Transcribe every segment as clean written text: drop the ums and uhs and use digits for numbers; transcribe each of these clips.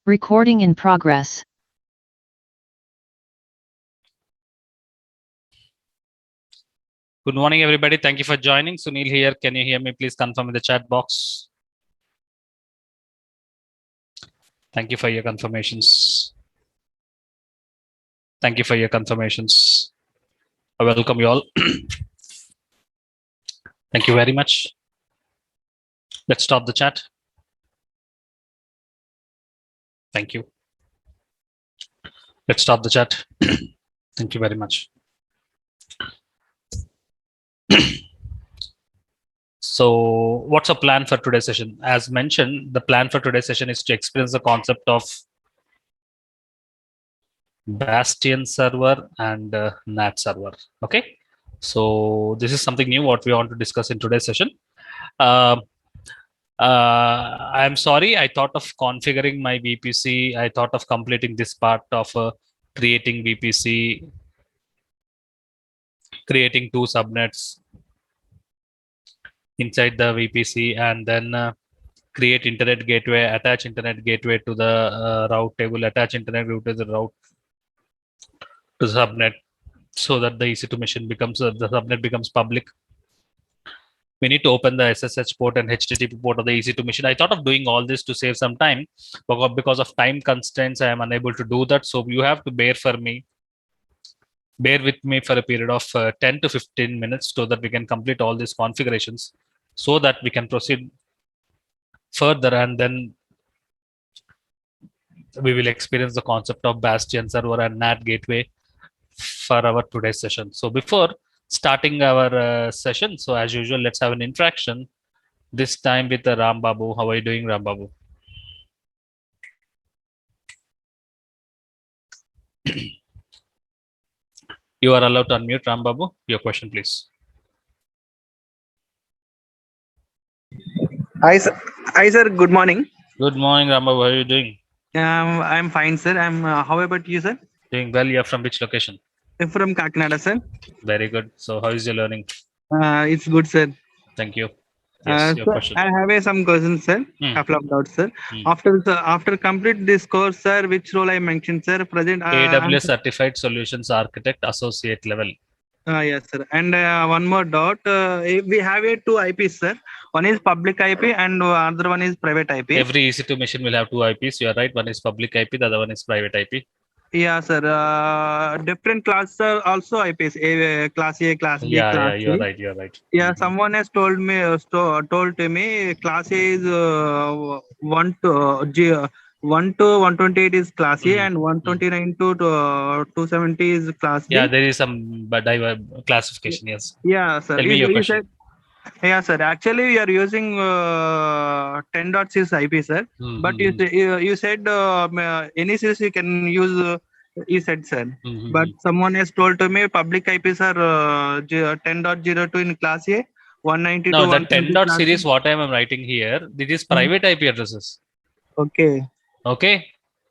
Recording in progress. Good morning, everybody. Thank you for joining. Sunil here. Can you hear me? Please confirm in the chat box. Thank you for your confirmations. Thank you for your confirmations. I welcome you all. Thank you very much. Let's stop the chat. Thank you. Let's stop the chat. Thank you very much. So what's a plan for today's session? As mentioned, the plan for today's session is to experience the concept of Bastion server and NAT server. Okay. So this is something new what we want to discuss in today's session. I'm sorry, I thought of configuring my VPC. I thought of completing this part of creating VPC, creating two subnets inside the VPC, and then create internet gateway, attach internet gateway to the route table, attach internet gateway to the route to the subnet, so that the EC2 machine becomes the subnet becomes public. We need to open the SSH port and HTTP port of the EC2 machine. I thought of doing all this to save some time, but because of time constraints, I am unable to do that. So you have to bear with me for a period of 10 to 15 minutes so that we can complete all these configurations so that we can proceed further, and then we will experience the concept of Bastion server and NAT gateway for our today's session. So before starting our session, so as usual, let's have an interaction, this time with Ram Babu. How are you doing, Ram Babu? You are allowed to unmute, Ram Babu. Your question, please. Hi, sir. Hi, sir. Good morning. Good morning, Ram Babu. How are you doing? I'm fine, sir. How about you, sir? Doing well. You're from which location? I'm from Kakinada, sir. Very good. So how is your learning? It's good, sir. Thank you. Yes, your Sir, question. I have some questions, sir. Couple of doubts, sir. After complete this course, sir, which role I mentioned, sir? Present. AWS Certified Solutions Architect, Associate level. Yes, sir. And one more doubt. We have two IPs, sir. One is public IP and other one is private IP. Every EC2 machine will have two IPs. You are right. One is public IP, the other one is private IP. Yeah, sir. Different classes are also IPs. Class A, Class B, Yeah, Class yeah, you're C. right. You're right. Yeah, someone has told to me Class A is 1 to 128 is Class A and 129 to 270 is Class B. Yeah, there is some classification. Yes. Yeah, sir. Tell me your question. Yeah, sir. Actually, we are using 10.6 IP, sir. But you said any series you can use. You said, sir. But someone has told to me public IPs are 10.02 in Class A, 192. No, the 10. Series, what I am writing here, this is private IP addresses. Okay. Okay.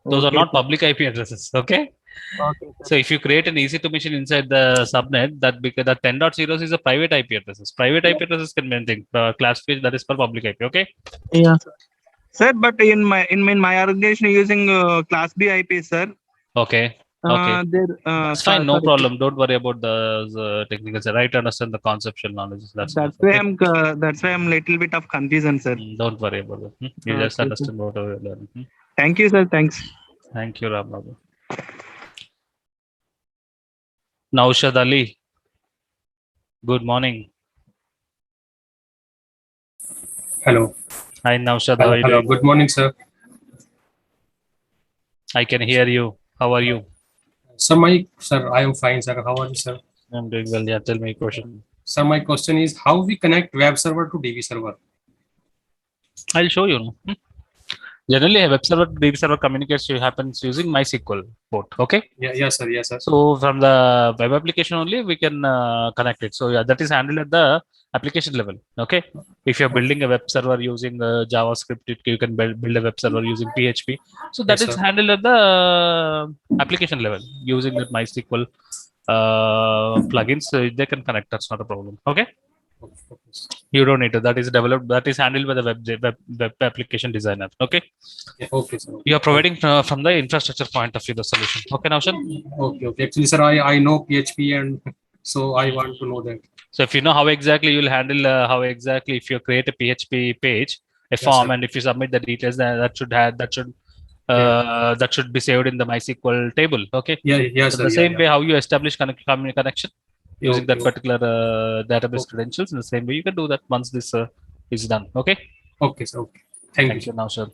Those are not public IP addresses. Okay. Okay, so if you create an EC2 machine inside the subnet, that because the 10.0 is a private IP addresses. Private IP addresses can be anything. Classification that is for public IP. Okay. Yeah, sir. But in my organization using Class B IP, sir. Okay. Okay. It's fine. No problem. Don't worry about the technical side. Right? Understand the conceptual knowledge. That's why I'm little bit of confusion, sir. Don't worry about it. You just understand what we're learning. Thank you, sir. Thanks. Thank you, Ram Babu. Naushad Ali. Good morning. Hello. Hi, Naushad. How are you doing? Good morning, sir. I can hear you. How are you? Sir, I am fine, sir. How are you, sir? I'm doing well. Yeah, tell me a question. Sir, my question is how we connect web server to DB server? I'll show you. Generally, a web server to DB server communicates happens using MySQL port. Okay. Yeah, yes, sir. Yes, sir. So from the web application only we can connect it. So yeah, that is handled at the application level. Okay. If you're building a web server using JavaScript, you can build a web server using PHP. So that is handled at the application level using that MySQL plugins. So they can connect. That's not a problem. Okay. You don't need to. That is developed. That is handled by the web application designer. Okay. Yeah, okay, sir. You are providing from the infrastructure point of view the solution. Okay, Naushad? Okay. Actually, sir, I know PHP, and so I want to know that. So if you know how exactly you'll handle how exactly if you create a PHP page, a form, sir. and if you submit the details, then that should be saved in the MySQL table. Okay. Yeah, So sir. the same way how you establish connection using that Okay. particular database credentials, in the same way you can do that once this is done. Okay. Okay, sir. Okay. Thank you. Thank you, Naushad.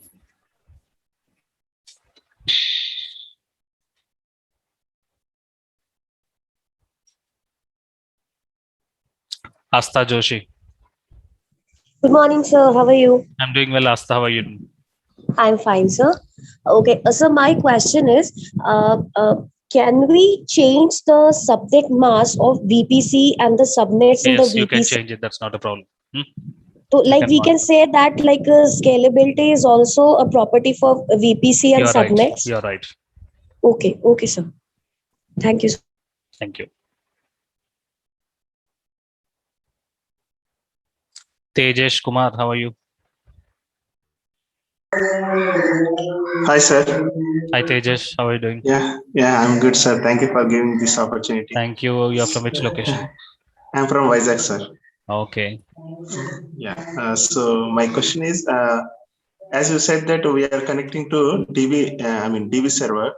Asta Joshi. Good morning, sir. How are you? I'm doing well, Asta. How are you doing? I'm fine, sir. Okay, so my question is, can we change the subnet mask of VPC and the subnets in the Yes, you can VPC? change it. That's not a problem. So, like we mod. can say that like scalability is also a property for VPC and You're right. subnets. You're right. Okay, sir. Thank you, sir. Thank you. Tejesh Kumar, how are you? Hi, sir. Hi, Tejesh. How are you doing? Yeah, I'm good, sir. Thank you for giving this opportunity. Thank you. You're from which location? I'm from Vizag, sir. Okay. Yeah. So my question is, as you said that we are connecting to DB server,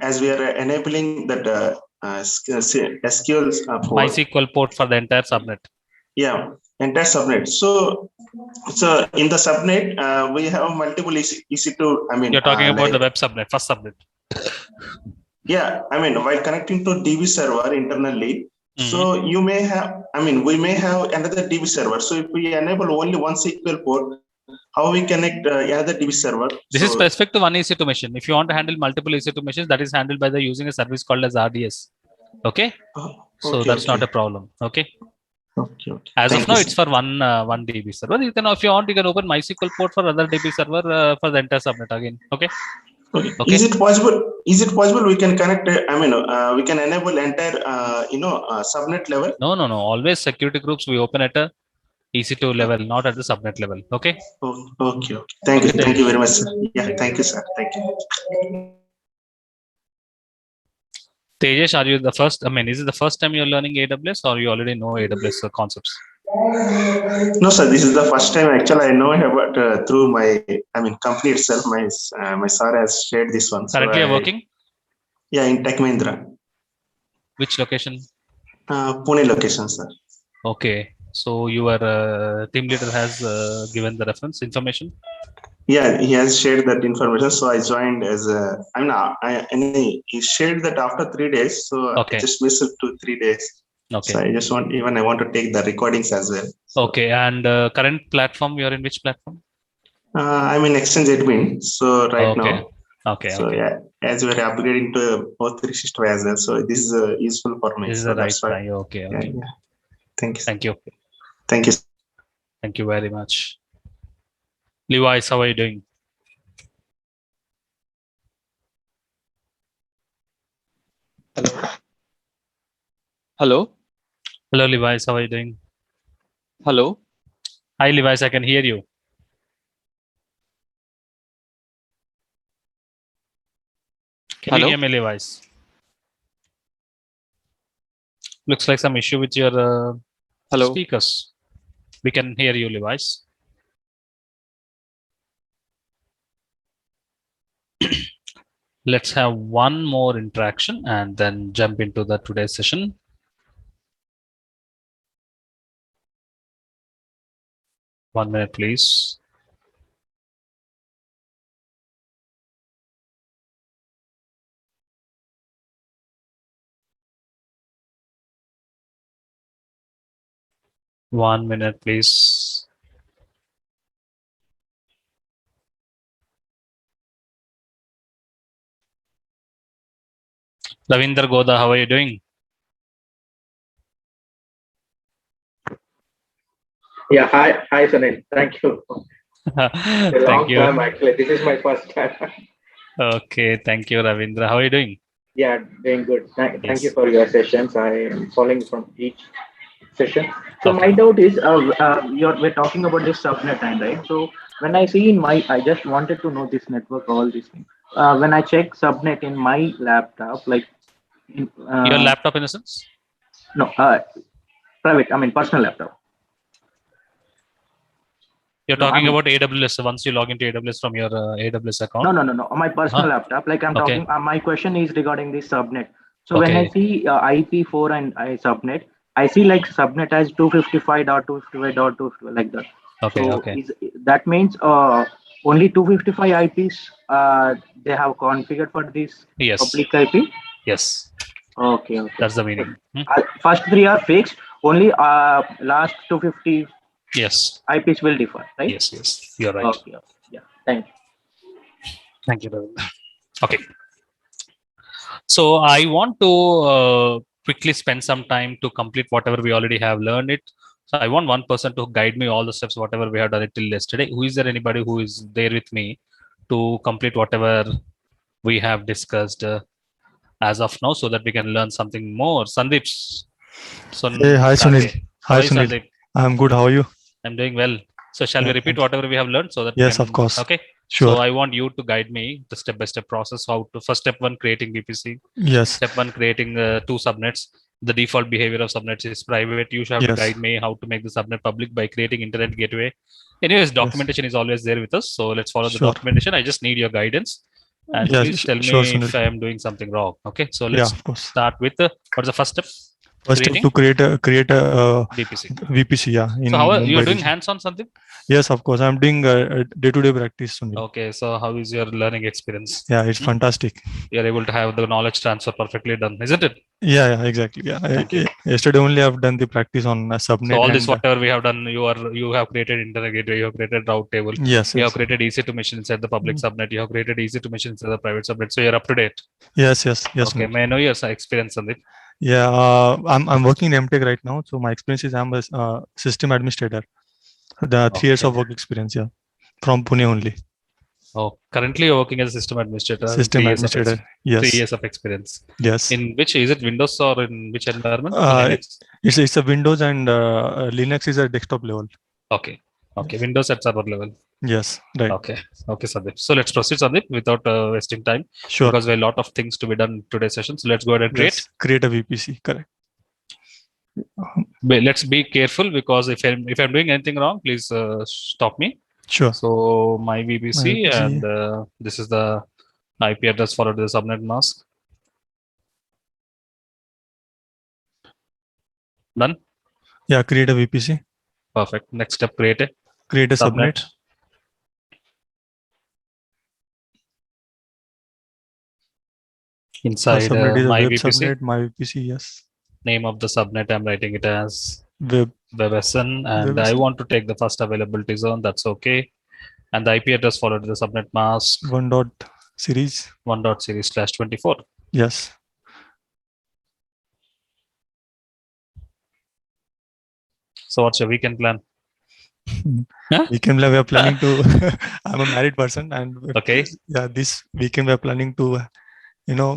as we are enabling that SQL port. MySQL port for the entire subnet. Yeah, entire subnet. So in the subnet, we have multiple EC2. You're talking about the web subnet, first subnet. Yeah, while connecting to DB server internally, so you may have, we may have another DB server. So if we enable only one SQL port, how we connect another DB server? This is specific to one EC2 machine. If you want to handle multiple EC2 machines, that is handled by using a service called as RDS. Okay. So that's not a problem. Okay. Okay. As Thank of now, you, it's for one DB server. You can, if you want, you can open MySQL port for other DB server for the entire subnet again. Okay. Okay. Is it possible we can connect? We can enable entire subnet level. No. Always security groups we open at a EC2 level, not at the subnet level. Okay. Okay. Thank you. Thank you very much, sir. Yeah. Thank you, sir. Thank you. Tejesh, are you the first? Is it the first time you're learning AWS, or you already know AWS concepts? No, sir. This is the first time. Actually, I know about through my company itself. My sir has shared this one. Currently, you're working? Yeah, in Tech Mahindra. Which location? Pune location, sir. Okay. So your team leader has given the reference information. Yeah, he has shared that information. So I joined as a. He shared that after 3 days. So Okay. I just missed it 2-3 days. Okay. So I just want to take the recordings as well. Okay. And current platform, you're in which platform? I'm in Exchange Admin. So right now. Okay. So yeah, as we're upgrading to O365 as well. So this is useful for me. This is so the right that's why. time. Okay. Yeah. Thank you. Thank you. Thank you. Thank you very much. Levi's, how are you doing? Hello. Hello, Levi's, how are you doing? Hello. Hi, Levi's, I can hear you. Can Hello? you hear me, Levi's? Looks like some issue with your Hello. speakers. We can hear you, Levi's. Let's have one more interaction and then jump into the today's session. One minute, please. One minute, please. Ravinder Goda, how are you doing? Yeah, hi, Sunil. Thank you. A long Thank you. time, actually. This is my first time. Okay, thank you, Ravindra. How are you doing? Yeah, doing good. Thank Yes. you for your sessions. I am following from each session. So Okay. my doubt is, we're talking about this subnet time, right? So when I see in my, I just wanted to know this network, all these things. When I check subnet in my laptop, like in, Your laptop in a sense? no, private, I mean personal laptop. You're No, talking I'm, about AWS once you log into AWS from your AWS account? no. My personal Huh? laptop, like I'm Okay. talking, my question is regarding this subnet. So when I Okay. see IP4 and I subnet, I see like subnet as 255.255.255 like that. Okay. So Okay. that means only 255 IPs they have configured for this Yes. public IP? Yes. Okay. That's the meaning. First three are fixed, only last 250 Yes. IPs will differ, right? Yes. Yes. You're right. Okay. Yeah. Thank you. Thank you, David. Okay. So I want to quickly spend some time to complete whatever we already have learned it. So I want one person to guide me all the steps, whatever we have done it till yesterday. Who is there anybody who is there with me to complete whatever we have discussed as of now so that we can learn something more? Sandeep. Hey, hi Sunil. How Hi are you, Sunil. Sandeep? I'm good. How are you? I'm doing well. So shall we Yeah, repeat thanks. whatever we have learned so that Yes, we can, of course. okay? Sure. So I want you to guide me the step-by-step process. How to first step one, creating VPC. Yes. Step one, creating two subnets. The default behavior of subnets is private. You should have to Yes. guide me how to make the subnet public by creating internet gateway. Anyways, documentation is always there with us. So let's follow the Sure. documentation. I just need your guidance. And Yes, please tell sure, me if Sunil. I am doing something wrong. Okay. So Yeah, let's of course. start with what's the first step? First step Creating to create a VPC. VPC. Yeah. In So how are you Mumbai doing region. hands-on something? Yes, of course. I'm doing a day-to-day practice, Sunil. Okay. So how is your learning experience? Yeah, it's fantastic. You're able to have the knowledge transfer perfectly done, isn't it? Yeah, exactly. Yeah. Thank you. Yesterday only I've done the practice on subnet. So all this and, whatever we have done, you have created internet gateway, you have created route table, yes, you yes. have created easy to machine inside the public subnet, you have created easy to machine inside the private subnet. So you're up to date. Yes. Okay, Sunil. may I know your experience on it? Yeah, I'm working in MTech right now. So my experience is I'm a system administrator. The 3 years of work experience. Yeah, from Pune only. Oh, currently you're working as a system administrator. System 3 years of administrator. Yes. 3 years of experience. Yes. In which is it Windows or in which environment? Linux. It's a Windows and Linux is a desktop level. Okay. Windows at server level. Yes. Right. Okay, Sandeep. So let's proceed, Sandeep, without wasting time. Sure. Because there are a lot of things to be done in today's session. So let's go ahead and create a VPC. Correct. Let's be careful because if I'm doing anything wrong, please stop me. Sure. So my VPC and this is the IP address followed to the subnet mask. Done. Yeah, create a VPC. Perfect. Next step, create a subnet. Inside subnet is a my web VPC. subnet, my VPC. Yes. Name of the subnet, I'm writing it as WebSN, and I want to take the first availability zone. That's okay. And the IP address followed to the subnet mask. 1.series. 1.series/24. Yes. So what's your weekend plan? Weekend we are planning to. I'm a married person, and okay. Yeah, this weekend we are planning to,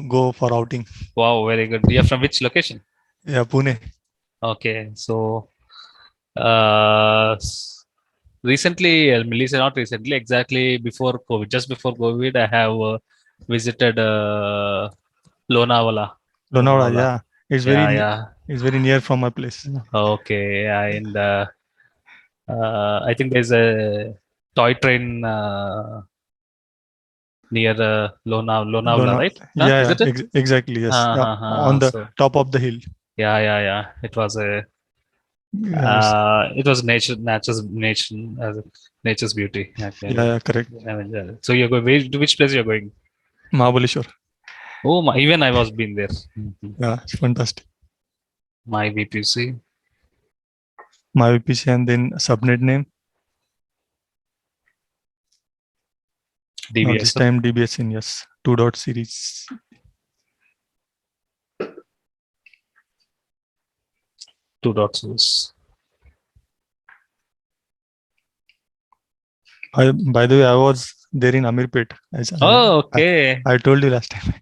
go for outing. Wow, very good. You're from which location? Yeah, Pune. Okay, so recently, Melissa, not recently, exactly before COVID, just before COVID, I have visited Lonavala. Lonavala, yeah, it's very near from my place. Okay, and I think there's a toy train near Lonavala, right? Yeah, exactly. Yes, on the top of the hill. Yeah. It was a. It was nature's beauty. Yeah, correct. So you're going to which place you're going? Mahabaleshwar. Oh, even I was been there. Yeah, it's fantastic. My VPC. My VPC and then subnet name. DBSN. This time DBSN, yes. 2.series. By the way, I was there in Amirpet. Oh, okay. I told you last time.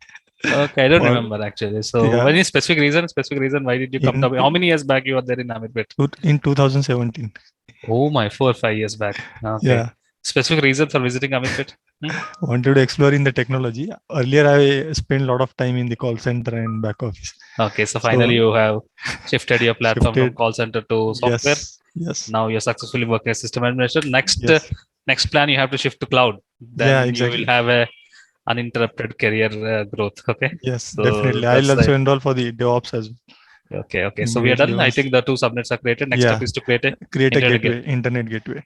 Okay, I don't For- remember actually. So, Yeah. any specific reason? Specific reason? Why did you come In to? How many years back you were there in Ameerpet? In 2017. Oh my, 4 or 5 years back. Okay. Yeah. Specific reason for visiting Ameerpet? Wanted to explore in the technology. Earlier, I spent a lot of time in the call center and back office. Okay, so finally you have shifted your platform from Shifted. call center to software. Yes. Now you're successfully working as system administrator. Next, Yes. next plan you have to shift to cloud. Then Yeah, you exactly. will have a uninterrupted career growth. Okay. Yes, So definitely. that's I'll also right. enroll for the DevOps as well. Okay. Okay. So we are Immediately done. I once- think the 2 subnets are created. Next Yeah. step is to create a Create a Internet gateway, internet gateway.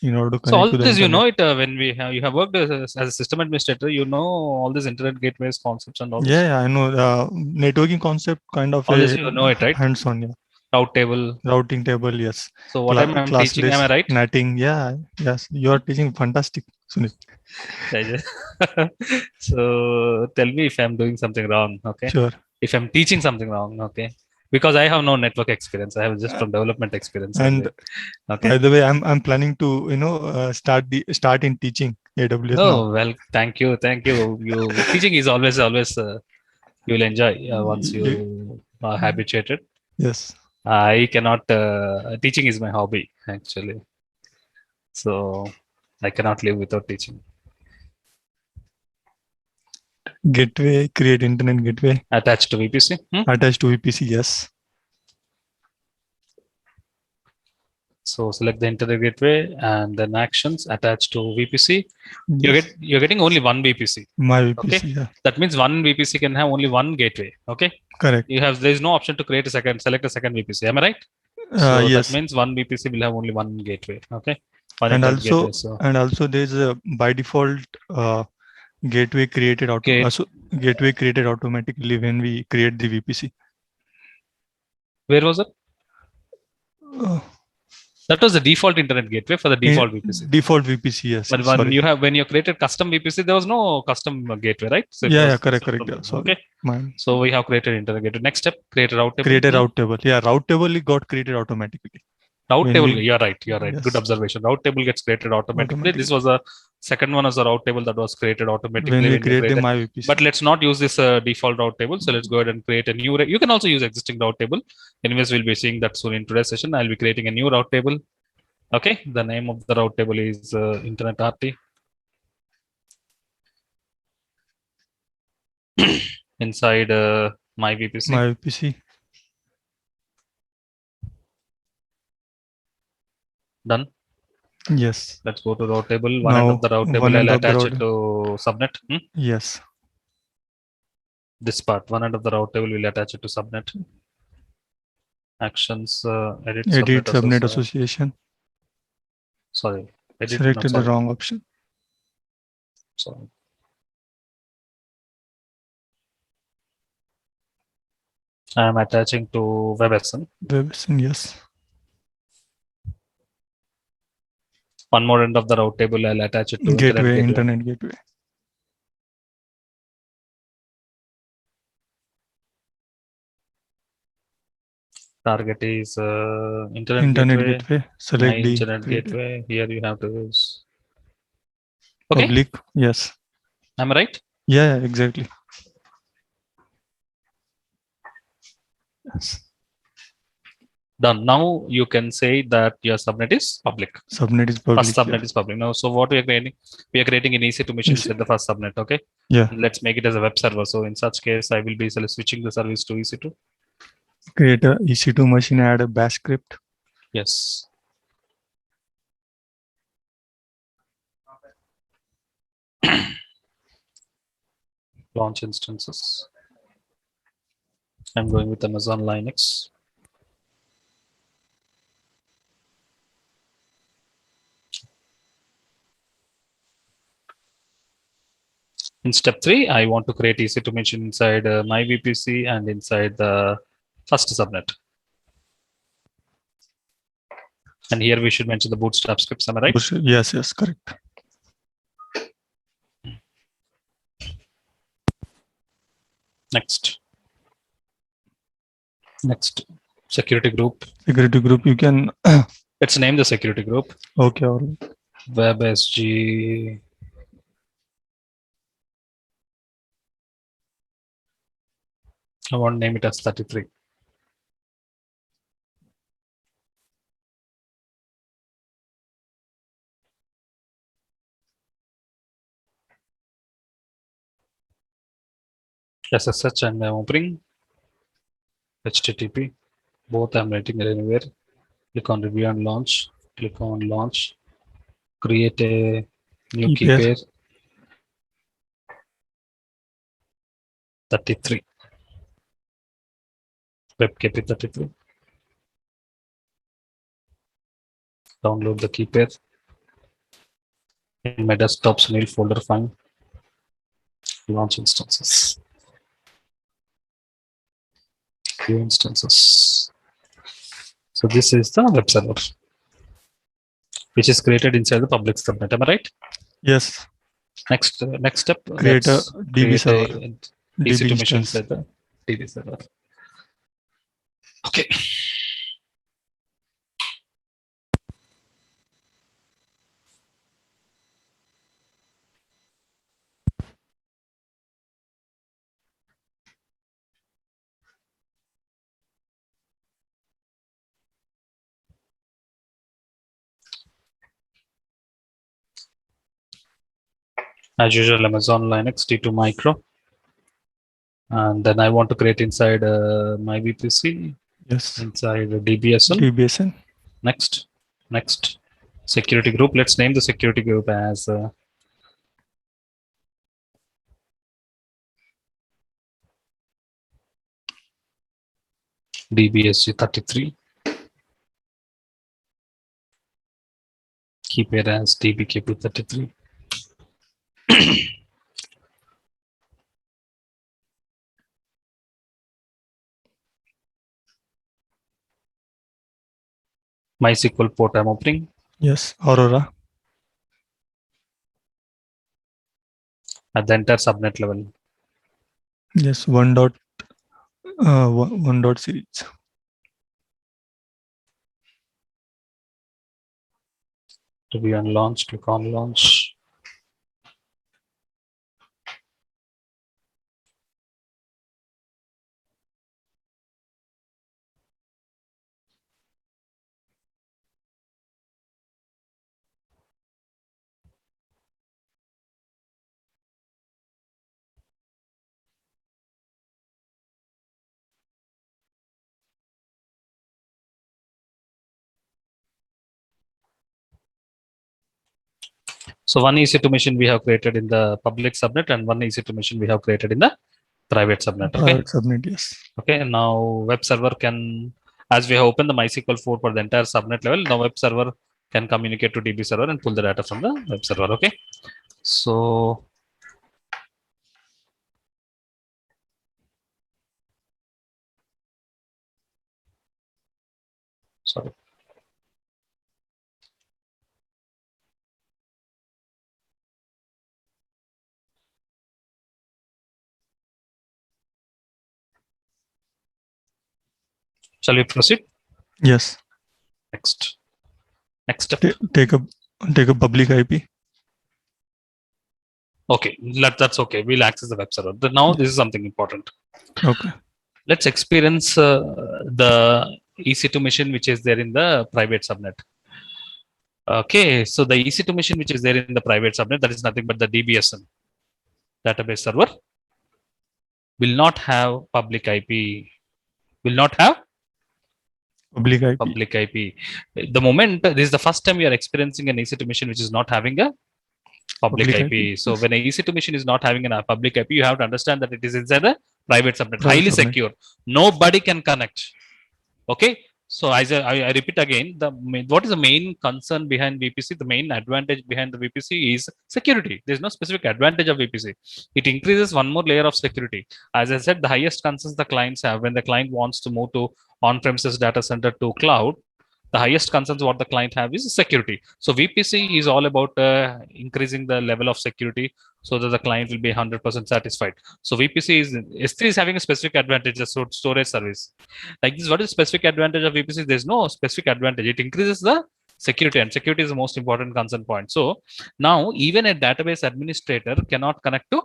In order to So all connect to the this, you know internet. it when we have you have worked as a system administrator, you know all these internet gateways concepts and all this. Yeah, I know. Networking concept kind of All this a you know it, right? hands-on, yeah. Route table. Routing table, yes. So what I'm teaching, am I right? Netting, yeah, yes. You are teaching fantastic, Sunil. So tell me if I'm doing something wrong, okay? Sure. If I'm teaching something wrong, okay? Because I have no network experience. I have just from development experience. And only. Okay. by the way, I'm planning to start in teaching AWS now. Oh well, thank you. You teaching is always you will enjoy once you are habituated. Yes. I cannot. Teaching is my hobby actually, so I cannot live without teaching. Gateway, create internet gateway. Attached to VPC. Attached to VPC, yes. So select the internet gateway and then actions attached to VPC. Yes. You're getting only one VPC. My VPC, Okay. yeah. That means one VPC can have only one gateway. Okay. Correct. There is no option to create select a second VPC. Am I right? So Yes. that means one VPC will have only one gateway. Okay. One And internet also, gateway, so. there's a by default gateway created gateway created automatically when we create the VPC. Where was it? Uh, That was the default internet gateway for the default VPC. Default VPC, yes. But when you created custom VPC, there was no custom gateway, right? So it was correct. custom. Yeah, sorry. Okay. Mine. So we have created internet gateway. Next step, create a route table. Create a route table. Yeah, route table got created automatically. Route When table, we- you're right. Yes. Good observation. Route table gets created automatically. This was a second one as a route table that was created automatically. When we you create the create my VPC. But let's not use this default route table. So let's go ahead and create a new. You can also use existing route table. Anyways, we'll be seeing that soon in today's session. I'll be creating a new route table. Okay. The name of the route table is Internet RT. Inside my VPC. My VPC. Done. Yes. Let's go to route table. One end Now, of the route table, one end I'll of the attach route- it to subnet. Yes. This part, one end of the route table will attach it to subnet. Actions, edit Subnet association. Sorry, edit. Selected the wrong option. Sorry. I am attaching to WebSN. WebSN, yes. One more end of the route table, I'll attach it to Internet gateway. Target is internet gateway. Select My the internet gateway. Here you have to use. Okay. public. Yes. Am I right? Yeah, exactly. Yes. Done. Now you can say that your subnet is public. Subnet is public. First subnet is public. Now, so what we are creating? We are creating an EC2 machine with the first subnet. Okay. Yeah. Let's make it as a web server. So in such case, I will be switching the service to EC2. Create a EC2 machine, add a bash script. Yes. Launch instances. I'm going with Amazon Linux. In step 3, I want to create EC2 machine inside my VPC and inside the first subnet. And here we should mention the bootstrap scripts, am I right? Yes, correct. Next, security group. Security group, you can. Let's name the security group. Okay, all right. WebSG I want to name it as 33. SSH and I'm opening HTTP. Both I'm writing anywhere. Click on review and launch. Click on launch. Create a new key pair. 33. WebKP 33. Download the key pair. In my desktop Sunil folder, find launch instances. Few instances. So this is the web server, which is created inside the public subnet. Am I right? Yes. Next step. Create a DB server. EC2 DB machine instance. inside the DB server. Okay. As usual, Amazon Linux T2 Micro. And then I want to create inside my VPC. Yes. Inside DBSN. DBSN. Next. Security group. Let's name the security group as DBSG 33. Keep it as DBKP 33. MySQL port I'm opening. Yes. Aurora. At the entire subnet level. Yes. 1 series. To be on launch, click on launch. So one EC2 machine we have created in the public subnet and one EC2 machine we have created in the private subnet. Okay. Private subnet, yes. Okay. Now web server can, as we have opened the MySQL 4 for the entire subnet level, now web server can communicate to DB server and pull the data from the web server. Okay. So sorry. Shall we proceed? Yes. Next step. Take a public IP. Okay, that's okay. We'll access the web server. But now this is something important. Okay. Let's experience the EC2 machine which is there in the private subnet. Okay, so the EC2 machine which is there in the private subnet, that is nothing but the DBSN database server, will not have public IP. Will not have public IP. The moment this is the first time you are experiencing an EC2 machine which is not having a public IP. So when an EC2 machine is not having a public IP, you have to understand that it is inside a private subnet, highly secure. Nobody can connect. Okay. So as I repeat again, what is the main concern behind VPC? The main advantage behind the VPC is security. There's no specific advantage of VPC. It increases one more layer of security. As I said, the highest concerns the clients have when the client wants to move to on-premises data center to cloud, the highest concerns what the client have is security. So VPC is all about increasing the level of security so that the client will be 100% satisfied. So VPC is, S3 is having a specific advantage, so storage service. Like this, what is the specific advantage of VPC? There's no specific advantage. It increases the security, and security is the most important concern point. So now even a database administrator cannot connect to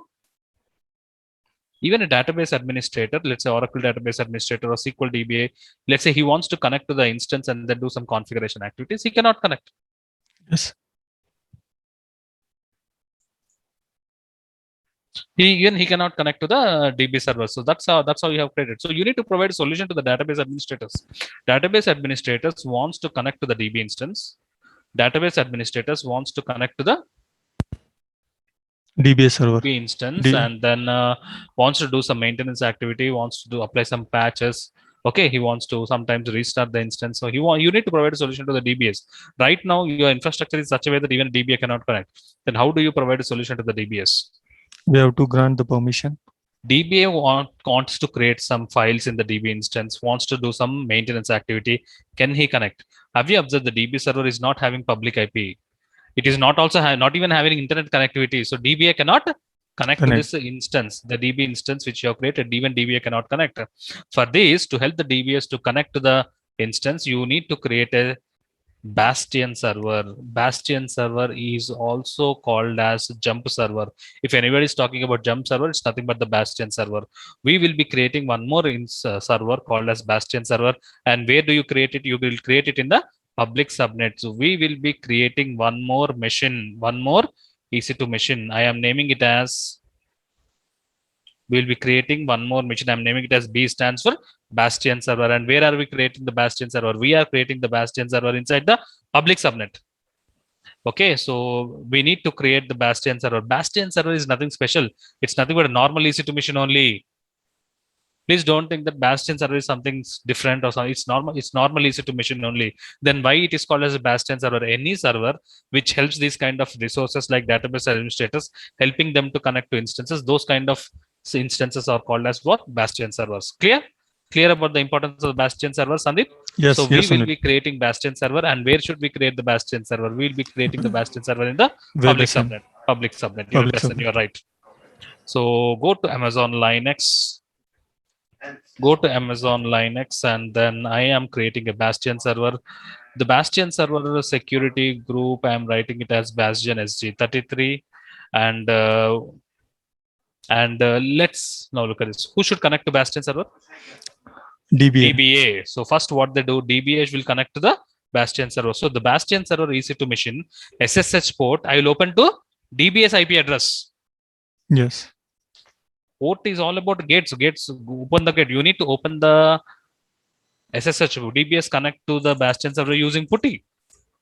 Even a database administrator, let's say Oracle database administrator or SQL DBA, let's say he wants to connect to the instance and then do some configuration activities, he cannot connect. Yes. He cannot connect to the DB server. So that's how you have created. So you need to provide a solution to the database administrators. Database administrators wants to connect to the DB instance. Database administrators wants to connect to the DBA server. DB instance and then wants to do some maintenance activity, wants to apply some patches. Okay, he wants to sometimes restart the instance. So you need to provide a solution to the DBS. Right now, your infrastructure is such a way that even DBA cannot connect. Then how do you provide a solution to the DBS? We have to grant the permission. DBA wants to create some files in the DB instance, wants to do some maintenance activity. Can he connect? Have you observed the DB server is not having public IP? It is not also not even having internet connectivity. So DBA cannot connect to this instance, the DB instance which you have created. Even DBA cannot connect. For this, to help the DBS to connect to the instance, you need to create a Bastion server. Bastion server is also called as Jump server. If anybody is talking about Jump server, it's nothing but the Bastion server. We will be creating one more server called as Bastion server. And where do you create it? You will create it in the public subnet. So we will be creating one more machine, one more EC2 machine. I am naming it as, we'll be creating one more machine. I'm naming it as B stands for Bastion server. And where are we creating the Bastion server? We are creating the Bastion server inside the public subnet. Okay, so we need to create the Bastion server. Bastion server is nothing special. It's nothing but a normal EC2 machine only. Please don't think that Bastion server is something different or something. It's normal EC2 machine only. Then why it is called as a Bastion server? Any server which helps these kind of resources like database administrators, helping them to connect to instances, those kind of instances are called as what? Bastion servers. Clear about the importance of the Bastion server, Sandeep? Yes. So we will be creating Bastion server. And where should we create the Bastion server? We'll be creating the Bastion server in the public subnet. Public subnet. You're right. So go to Amazon Linux. Go to Amazon Linux, and then I am creating a Bastion server. The Bastion server security group, I am writing it as Bastion SG33. And let's now look at this. Who should connect to Bastion server? DBA. So first what they do, DBA will connect to the Bastion server. So the Bastion server EC2 machine, SSH port, I will open to DBA's IP address. Yes. Port is all about gates. Gates, open the gate. You need to open the SSH. DBS connect to the Bastion server using PuTTY.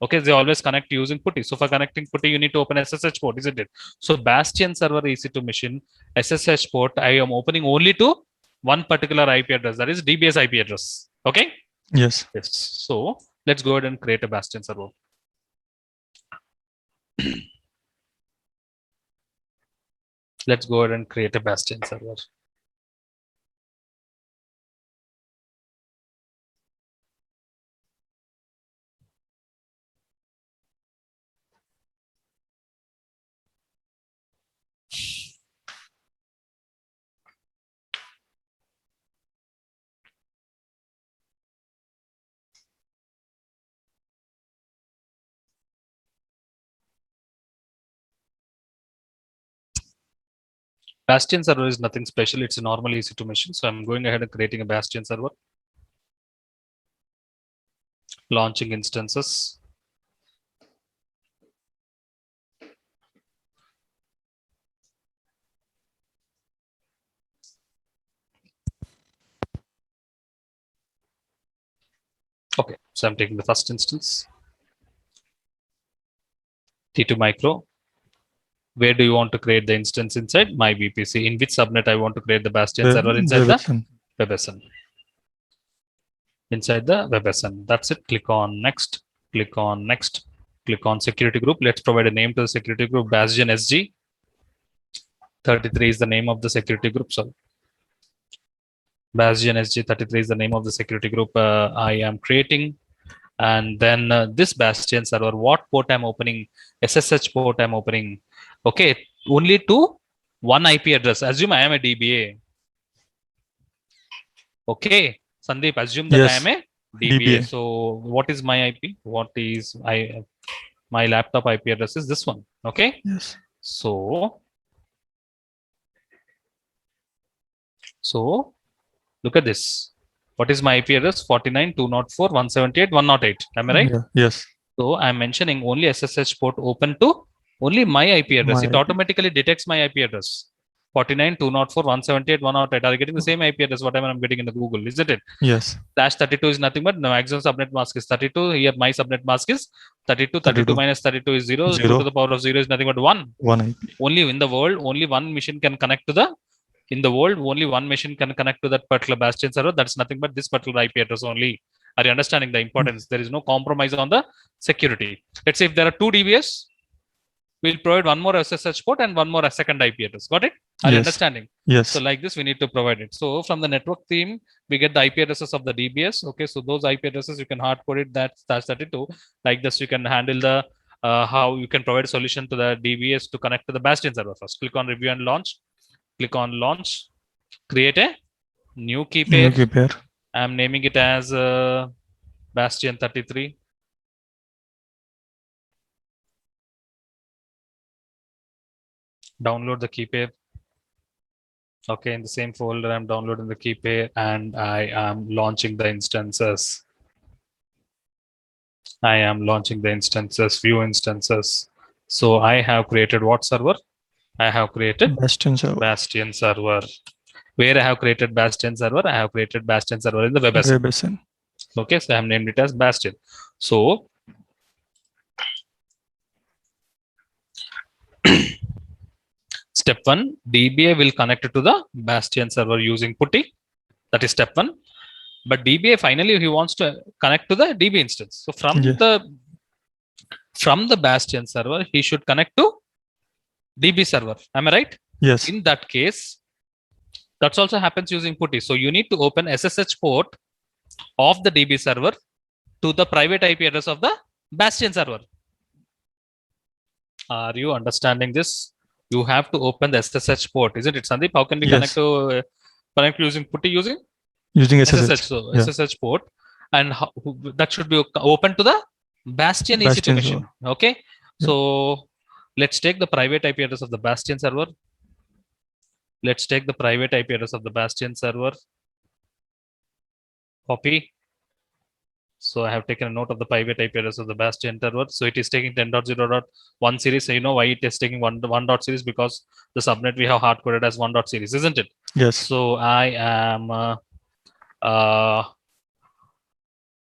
Okay, they always connect using PuTTY. So for connecting PuTTY, you need to open SSH port, isn't it? So Bastion server EC2 machine, SSH port, I am opening only to one particular IP address, that is DBS IP address. Okay? Yes. So let's go ahead and create a Bastion server. Let's go ahead and create a Bastion server. Bastion server is nothing special. It's a normal EC2 machine. So I'm going ahead and creating a Bastion server. Launching instances. Okay, so I'm taking the first instance. T2 micro. Where do you want to create the instance inside? My VPC. In which subnet I want to create the Bastion server inside the WebSN. Inside the WebSN. That's it. Click on next. Click on next. Click on security group. Let's provide a name to the security group. Bastion SG. 33 is the name of the security group. Sorry. Bastion SG 33 is the name of the security group I am creating. And then this Bastion server, what port I'm opening? SSH port I'm opening. Okay, only to one IP address. Assume I am a DBA. Okay, Sandeep, assume that I am a DBA. So what is my IP? What is my laptop IP address is this one. Okay. Yes. So So look at this. What is my IP address? 49.204.178.108. Am I right? Yeah. Yes. So I'm mentioning only SSH port open to only my IP address. My It IP. automatically detects my IP address. 49.204.178.108. Are you getting the same IP address whatever I'm getting in the Google, isn't it? Yes. /32 is nothing but the maximum subnet mask is 32. Here my subnet mask is 32. 32 32. minus 32 is 0. 2 0. to the power of 0 is nothing but 1. One IP. Only in the world, only one machine can connect to the only one machine can connect to that particular Bastion server. That's nothing but this particular IP address only. Are you understanding the importance? There is no compromise on the security. Let's say if there are 2 DBS, we'll provide one more SSH port and one more second IP address. Got it? Are you Yes. understanding? Yes. So like this, we need to provide it. So from the network theme, we get the IP addresses of the DBS. Okay, so those IP addresses you can hard code it that /32. Like this, you can handle the how you can provide a solution to the DBS to connect to the Bastion server first. Click on review and launch. Click on launch. Create a new key pair. New key pair. I'm naming it as Bastion 33. Download the key pair. Okay, in the same folder, I'm downloading the key pair and I am launching the instances. I am launching the instances, view instances. So I have created what server? I have created Bastion server. Bastion server. Where I have created Bastion server? I have created Bastion server in the WebAssembly. WebAssembly. Okay, so I have named it as Bastion. So step 1, DBA will connect to the Bastion server using PuTTY. That is step 1. But DBA finally he wants to connect to the DB instance. So from the Bastion server, he should connect to DB server. Am I right? Yes. In that case, that also happens using PuTTY. So you need to open SSH port of the DB server to the private IP address of the Bastion server. Are you understanding this? You have to open the SSH port, isn't it, Sandeep? How can we connect to connect using PuTTY using SSH. So Yeah. SSH port, and that should be open to the Bastion EC2 Bastion machine. server. Okay, Yeah. so let's take the private IP address of the Bastion server. Let's take the private IP address of the Bastion server. Copy. So I have taken a note of the private IP address of the Bastion server. So it is taking 10.0.1 series. So you know why it is taking 1 series, because the subnet we have hard coded as 1 series, isn't it? Yes. So I am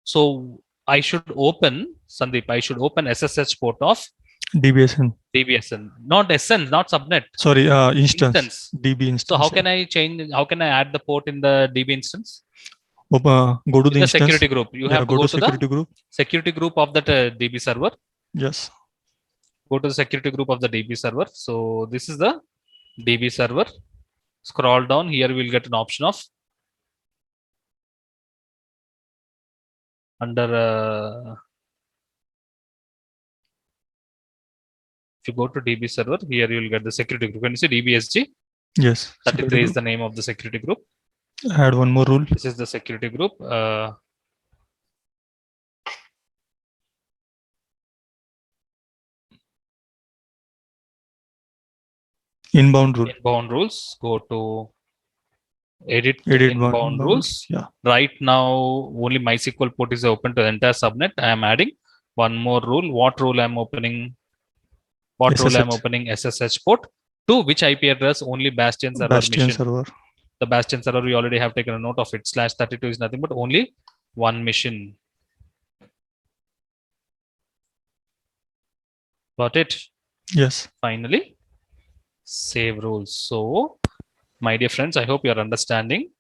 so I should open, Sandeep, I should open SSH port of DBSN, not SN, not subnet. Sorry, instance. DB instance. So how can I add the port in the DB instance? Go to the instance. Security group. You have to go to security the group. security group of that DB server. Yes. Go to the security group of the DB server. So this is the DB server. Scroll down here, we'll get an option of under if you go to DB server, here you will get the security group. Can you see DBSG? Yes. 33 is the name of the security group. Add one more rule. This is the security group. Inbound rule. Inbound rules. Go to edit inbound rules. Yeah. Right now, only MySQL port is open to the entire subnet. I am adding one more rule. What rule I am opening? What rule I am opening? SSH port to which IP address? Only Bastion server Bastion mission. server. The Bastion server, we already have taken a note of it. /32 is nothing but only one mission. Got it? Yes. Finally, save rules. So, my dear friends, I hope you are understanding.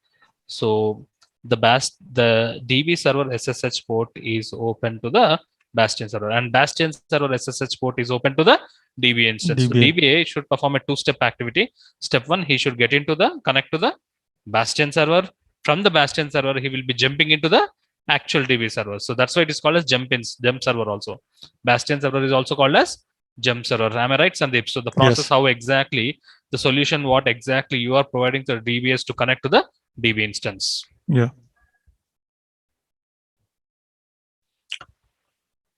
So, the DB server SSH port is open to the Bastion server, and Bastion server SSH port is open to the DB instance. So DBA should perform a two-step activity. Step 1, he should connect to the Bastion server. From the Bastion server, he will be jumping into the actual DB server. So that's why it is called as jump server also. Bastion server is also called as jump server. Am I right, Sandeep? So the process, how exactly the solution, what exactly you are providing to the DBS to connect to the DB instance. Yeah.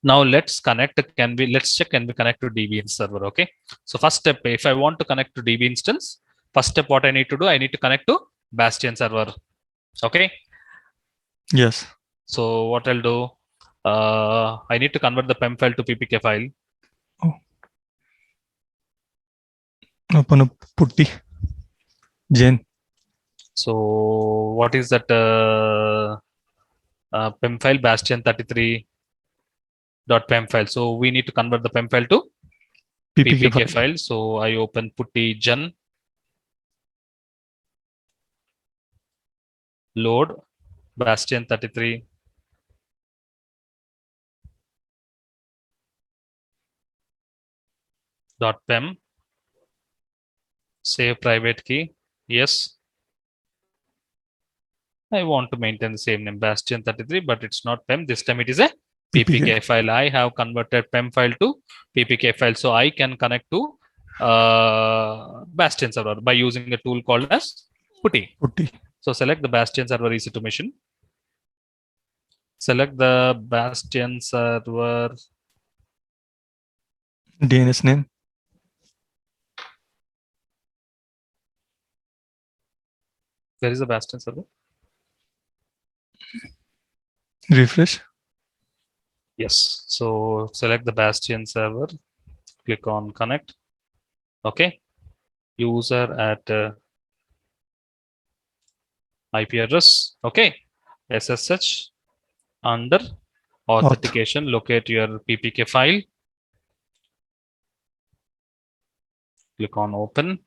Now let's connect. Let's check, can we connect to DB server? Okay. So first step, if I want to connect to DB instance, first step, what I need to do, I need to connect to Bastion server. Okay. Yes. So what I'll do, I need to convert the PEM file to PPK file. Open up putty. Jen. So what is that PEM file? Bastion33.pem file. So we need to convert the PEM file to PPK file. So I open putty gen load Bastion33 .pem, save private key. Yes. I want to maintain the same name, Bastion33, but it's not PEM. This time it is a PPK file. I have converted PEM file to PPK file. So I can connect to Bastion server by using a tool called as putty. So select the Bastion server EC2 machine. Select the Bastion server DNS name. Where is the Bastion server? Refresh. Yes. So select the Bastion server. Click on connect. Okay. User at IP address. Okay. SSH under authentication. Locate your PPK file. Click on open.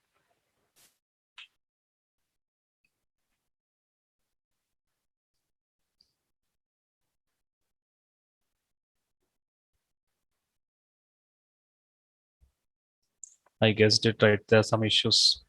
I guessed it right. There are some issues.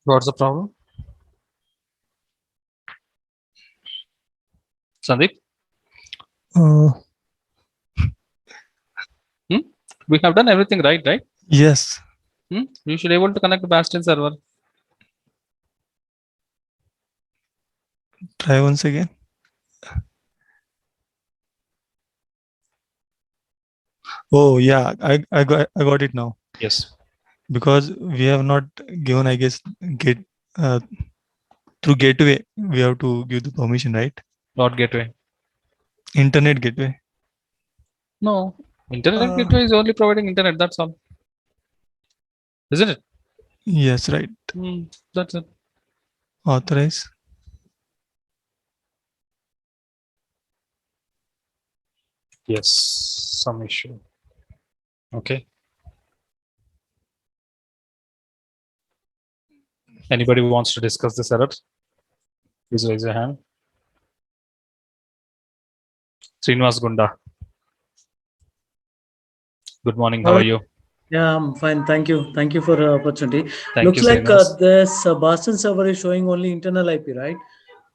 What's the problem? Sandeep? We have done everything right? Yes. You should be able to connect the Bastion server. Try once again. Oh yeah, I got it now. Yes. Because we have not given, I guess, through gateway we have to give the permission, right? Not gateway. Internet gateway. No. Internet gateway is only providing internet. That's all. Isn't it? Yes, right. That's it. Authorize. Yes. Some issue. Okay. Anybody who wants to discuss this error? Please raise your hand. Srinivas Gunda. Good morning. How are you? Yeah, I'm fine. Thank you. Thank you for the opportunity. Thank Looks you, like Srinivas. this Bastion server is showing only internal IP, right?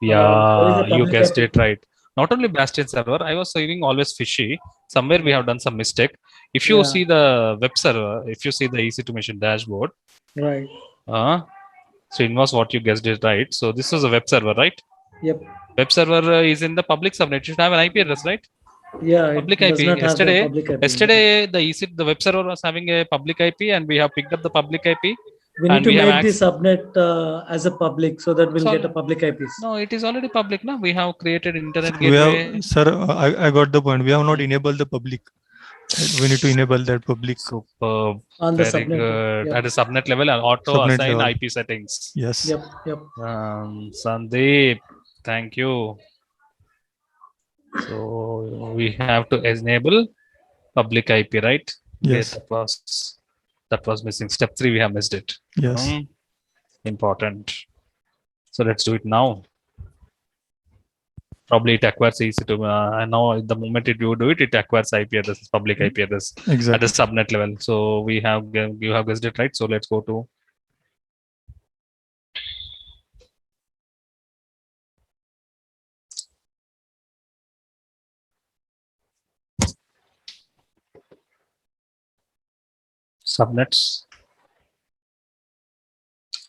Yeah, there is a you public guessed IP. it right. Not only Bastion server, I was saying always fishy. Somewhere we have done some mistake. If you Yeah. see the web server, if you see the EC2 machine dashboard, Right. Srinivas, what you guessed is right. So this is a web server, right? Yep. Web server is in the public subnet. It should have an IP address, right? Yeah, Public it does IP. not have the public IP. Yesterday, the web server was having a public IP, and we have picked up the public IP. We need and to we have make the subnet as a public so that we'll So- get a public IPs. No, it is already public now. We have created internet We gateway. have, sir, I got the point. We have not enabled the public. We need to enable that public. Superb. On the Very subnet. good. Yep. At the subnet level and auto Subnet assign level. IP settings. Yes. Yep. Yep. Sandeep, thank you. So we have to enable public IP, right? Yes. Okay, that was missing. Step 3, we have missed it. Yes. Important. So let's do it now. Probably it acquires EC2. And now the moment you do it, it acquires IP address, public IP address at Exactly. the subnet level. So you have guessed it right. So let's go to Subnets.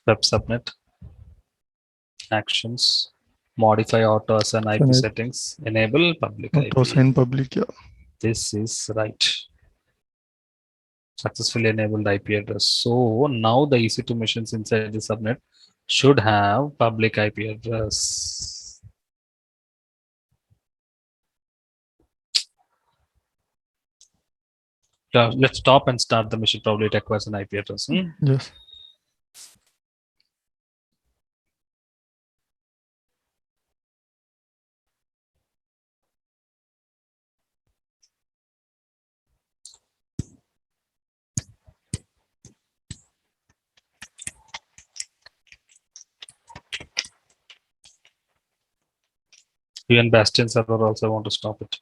Web subnet. Actions. Modify auto assign IP Can I- settings. Enable public Auto IP. assign public, yeah. This is right. Successfully enabled IP address. So now the EC2 machines inside the subnet should have public IP address. Let's stop and start the machine. Probably it requires an IP address. Yes. Even Bastion server also want to stop it.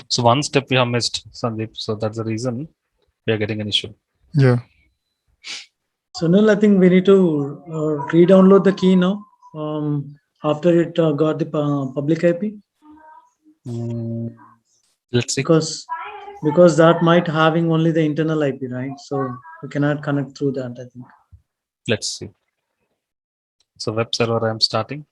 So one step we have missed, Sandeep. So that's the reason we are getting an issue. Yeah. Sunil, I think we need to re-download the key now. After it got the public IP, Let's see. because that might having only the internal IP, right? So we cannot connect through that, I think. Let's see. So web server I'm starting.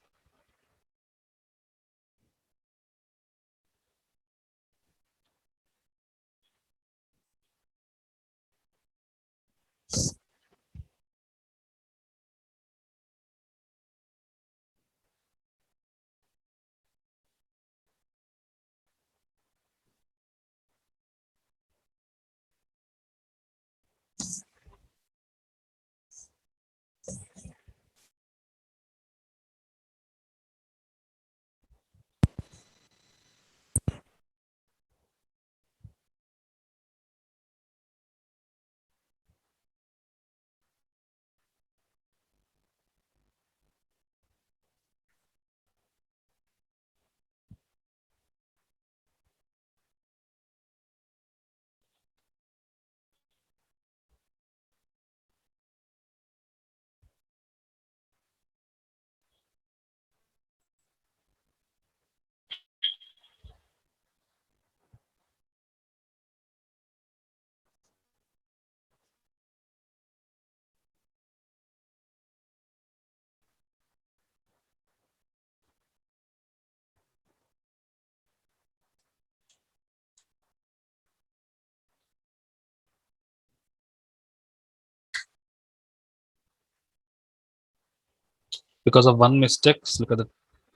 Because of one mistake, look at the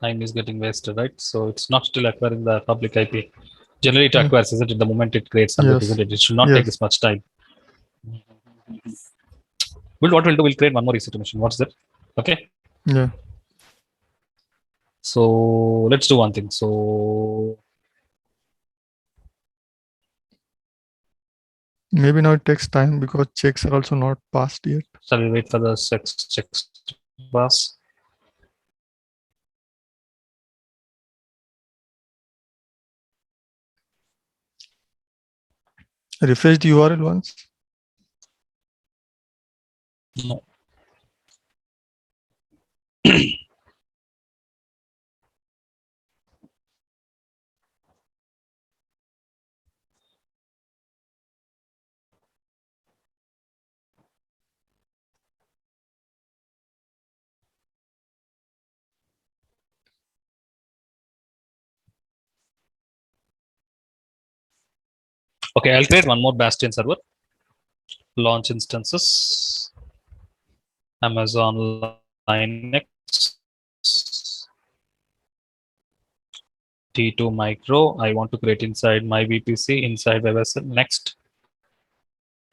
time is getting wasted, right? So it's not still acquiring the public IP. Generally it acquires, isn't it? The moment it creates something, Yes. isn't it? It should not take Yes. this much time. Well, what we'll do, we'll create one more EC2 machine. What's that? Okay. Yeah. So let's do one thing. So Maybe now it takes time because checks are also not passed yet. shall we wait for the checks to pass? Refresh the URL once. No. Okay, I'll create one more Bastion server. Launch instances. Amazon Linux. T2 Micro. I want to create inside my VPC, inside WebAssembly. Next.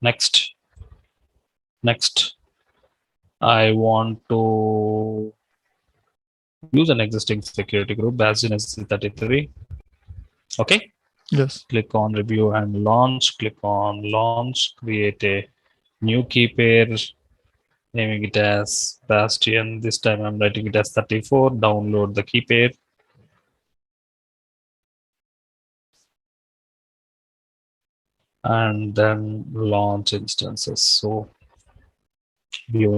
Next. Next. I want to use an existing security group, Bastion SC33. Okay. Yes. Click on review and launch. Click on launch. Create a new key pair. Naming it as Bastion. This time I'm writing it as 34. Download the key pair. And then launch instances. So view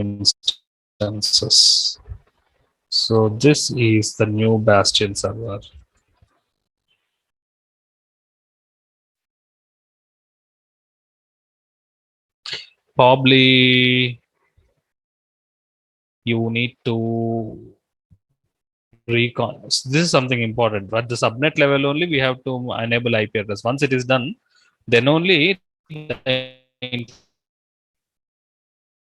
instances. So this is the new Bastion server. Probably you need to recon. This is something important. At the subnet level only, we have to enable IP address. Once it is done, then only the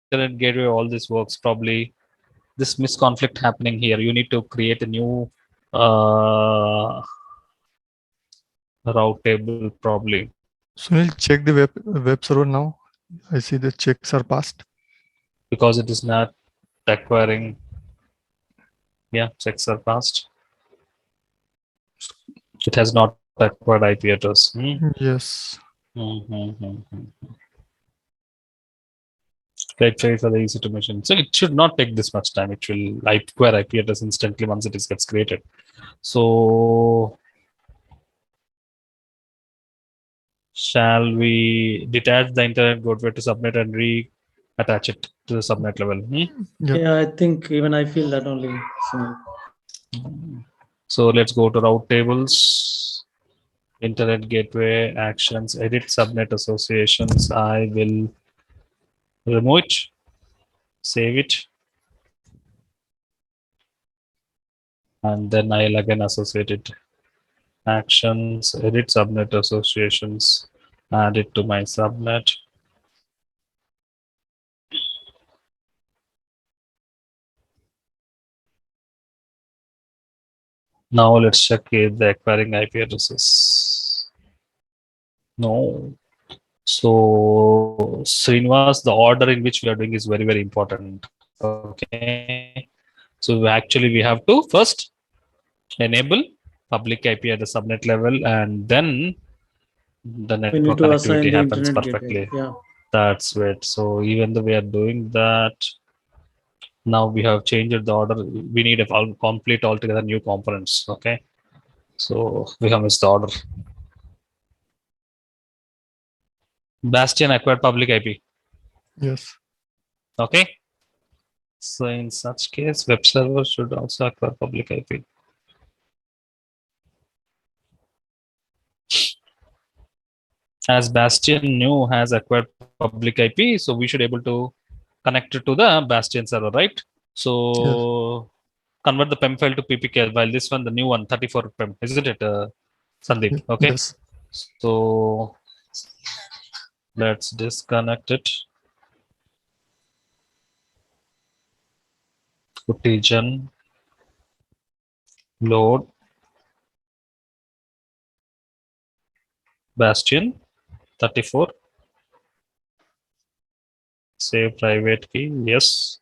internet gateway, all this works. Probably this misconflict happening here. You need to create a new route table probably. Sunil, check the web server now. I see the checks are passed. Because it is not acquiring. Yeah, checks are passed. It has not acquired IP address. Yes. Great trade for the easy to mention. So it should not take this much time. It will acquire IP address instantly once it gets created. So shall we detach the internet gateway to subnet and reattach it to the subnet level? Yeah, I think even I feel that only. So let's go to route tables, internet gateway, actions, edit subnet associations. I will remove it, save it, and then I'll again associate it. Actions, edit subnet associations, add it to my subnet. Now let's check if the acquiring IP addresses. No. So Srinivas, the order in which we are doing is very, very important. Okay. So actually we have to first enable public IP at the subnet level, and then the network connectivity happens perfectly. Yeah. That's it. So even though we are doing that, now we have changed the order. We need a complete altogether new components. Okay. So we have missed the order. Bastion acquired public IP. Yes. Okay. So in such case, web server should also acquire public IP. As Bastion new has acquired public IP, so we should able to connect it to the Bastion server, right? So convert the PEM file to PPK, while this one, the new one, 34 PEM, isn't it, Sandeep? Okay. Yes. So let's disconnect it. Putigen, load, Bastion, 34. Save private key, yes.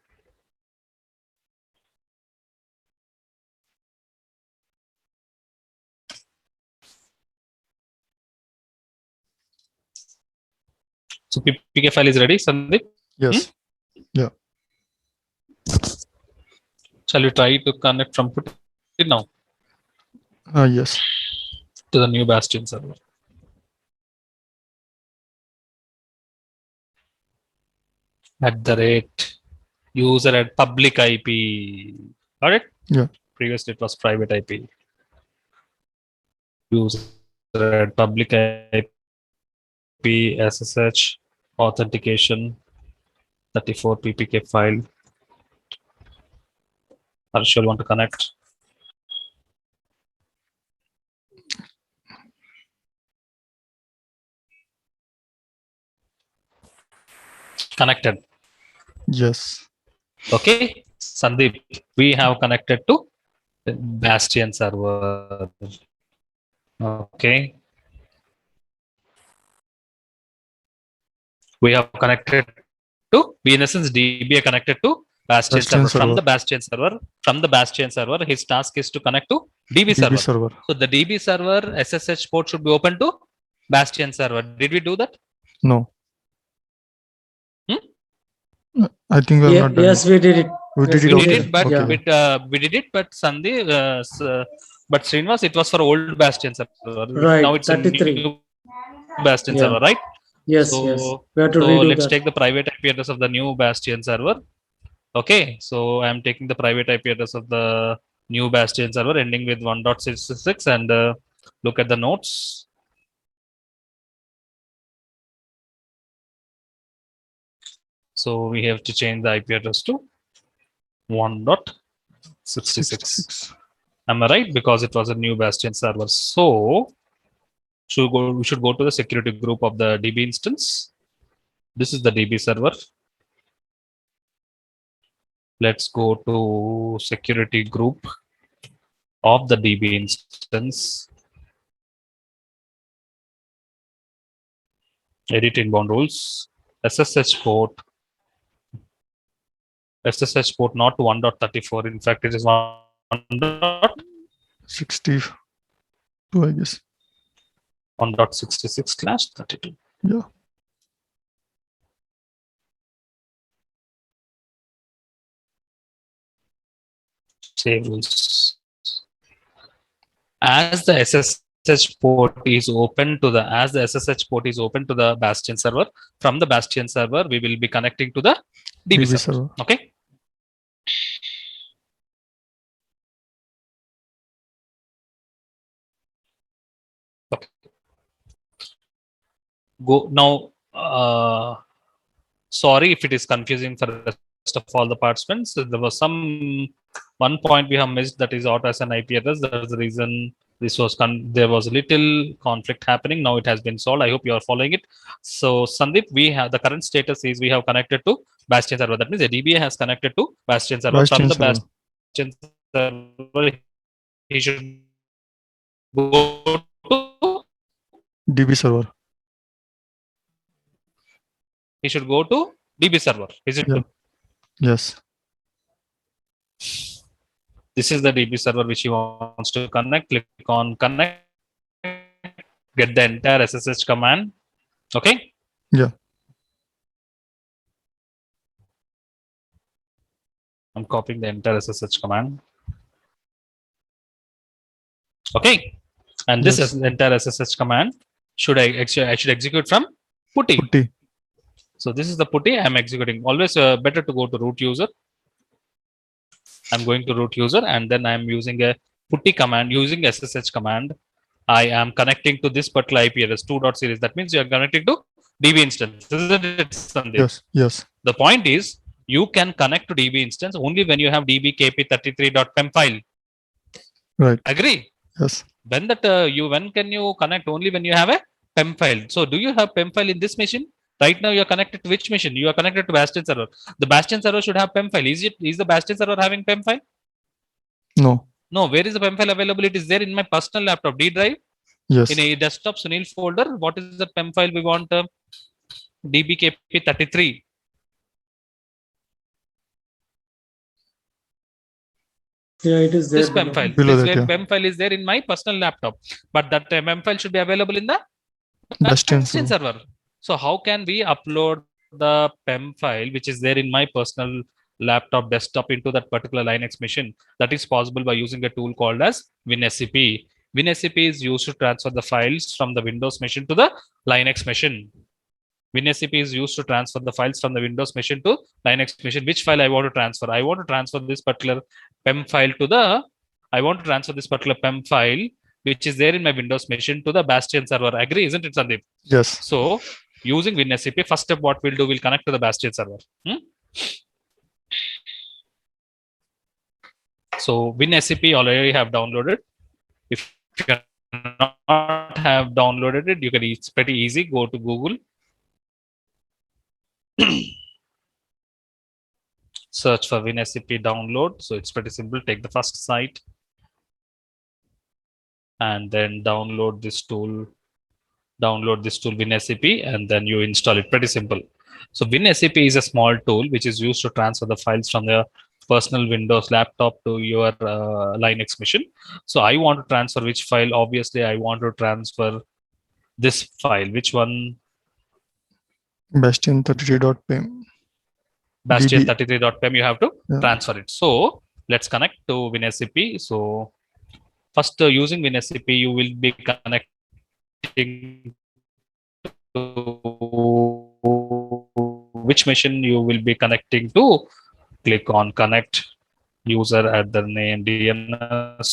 So PPK file is ready, Sandeep? Yes. Yeah. Shall we try to connect from Putigen now? Yes. To the new Bastion server. @ user at public IP. Got it? Yeah. Previously it was private IP. User at public IP, SSH, authentication, 34 PPK file. Harshal want to connect. Connected. Yes. Okay, Sandeep, we have connected to the Bastion server. Okay. We have connected to, in essence, DBA connected to Bastion server. From the Bastion server, his task is to connect to DB server. server. So the DB server SSH port should be open to Bastion server. Did we do that? No. Hmm? I think we have not done Yes, it. we did it. We Yes, did it. We Okay. did it, but Okay. we did it, but Sandeep, but Srinivas, it was for old Bastion server. Right, Now it's a 33. new Bastion Yeah. server, right? Yes, So, yes. We have to so redo let's that. take the private IP address of the new Bastion server. Okay, so I'm taking the private IP address of the new Bastion server ending with 1.66 and look at the notes. So we have to change the IP address to 1.66. Am I right? Because it was a new Bastion server. So we should go to the security group of the DB instance. This is the DB server. Let's go to security group of the DB instance. Edit inbound rules. SSH port. SSH port not 1.34. In fact, it is 1.62, I guess. 1.66/32. Yeah. Save rules. As the SSH port is open to the Bastion server, from the Bastion server we will be connecting to the DB server. Okay. Okay. Go now. Sorry if it is confusing for the rest of all the participants. There was one point we have missed, that is auto as an IP address. That's the reason this was there was a little conflict happening. Now it has been solved. I hope you are following it. So Sandeep, we have the current status is we have connected to Bastion server. That means the DBA has connected to Bastion server. From the Bastion server, he should go to DB server. He should go to DB server. Is it? Yeah. Yes. This is the DB server which he wants to connect. Click on connect. Get the entire SSH command. Okay. Yeah. I'm copying the entire SSH command. Okay. And this is the entire SSH command. I should execute from PuTTY. So this is the PuTTY I'm executing. Always better to go to root user. I'm going to root user and then I'm using a PuTTY command using SSH command. I am connecting to this particular IP address 2.series. That means you are connecting to DB instance. Isn't it, Sandeep? Yes. Yes. The point is you can connect to DB instance only when you have dbkp33.pem file. Right. Agree? Yes. When can you connect? Only when you have a PEM file. So do you have PEM file in this machine? Right now you are connected to which machine? You are connected to Bastion server. The Bastion server should have PEM file. Is the Bastion server having PEM file? No. No. Where is the PEM file available? It is there in my personal laptop, D drive. Yes. In a desktop Sunil folder. What is the PEM file we want? dbkp33. Yeah, it is there. This PEM file. PEM file is there in my personal laptop. But that PEM file should be available in the Bastion server. So how can we upload the PEM file which is there in my personal laptop desktop into that particular Linux machine? That is possible by using a tool called as WinSCP. WinSCP is used to transfer the files from the Windows machine to the Linux machine. WinSCP is used to transfer the files from the Windows machine to Linux machine. Which file I want to transfer? I want to transfer this particular PEM file to the. I want to transfer this particular PEM file which is there in my Windows machine to the Bastion server. Agree, isn't it, Sandeep? Yes. So using WinSCP, first step what we'll do, we'll connect to the Bastion server. So WinSCP already have downloaded. If you not have downloaded it, you can. It's pretty easy. Go to Google. Search for WinSCP download. So it's pretty simple. Take the first site and then download this tool. Download this tool WinSCP and then you install it. Pretty simple. So WinSCP is a small tool which is used to transfer the files from the personal Windows laptop to your Linux machine. So I want to transfer which file? Obviously, I want to transfer this file. Which one? Bastion33.pem. Bastion33.pem. You have to Yeah. transfer it. So let's connect to WinSCP. So first, using WinSCP, you will be connecting to which machine you will be connecting to. Click on connect user at the name DNS,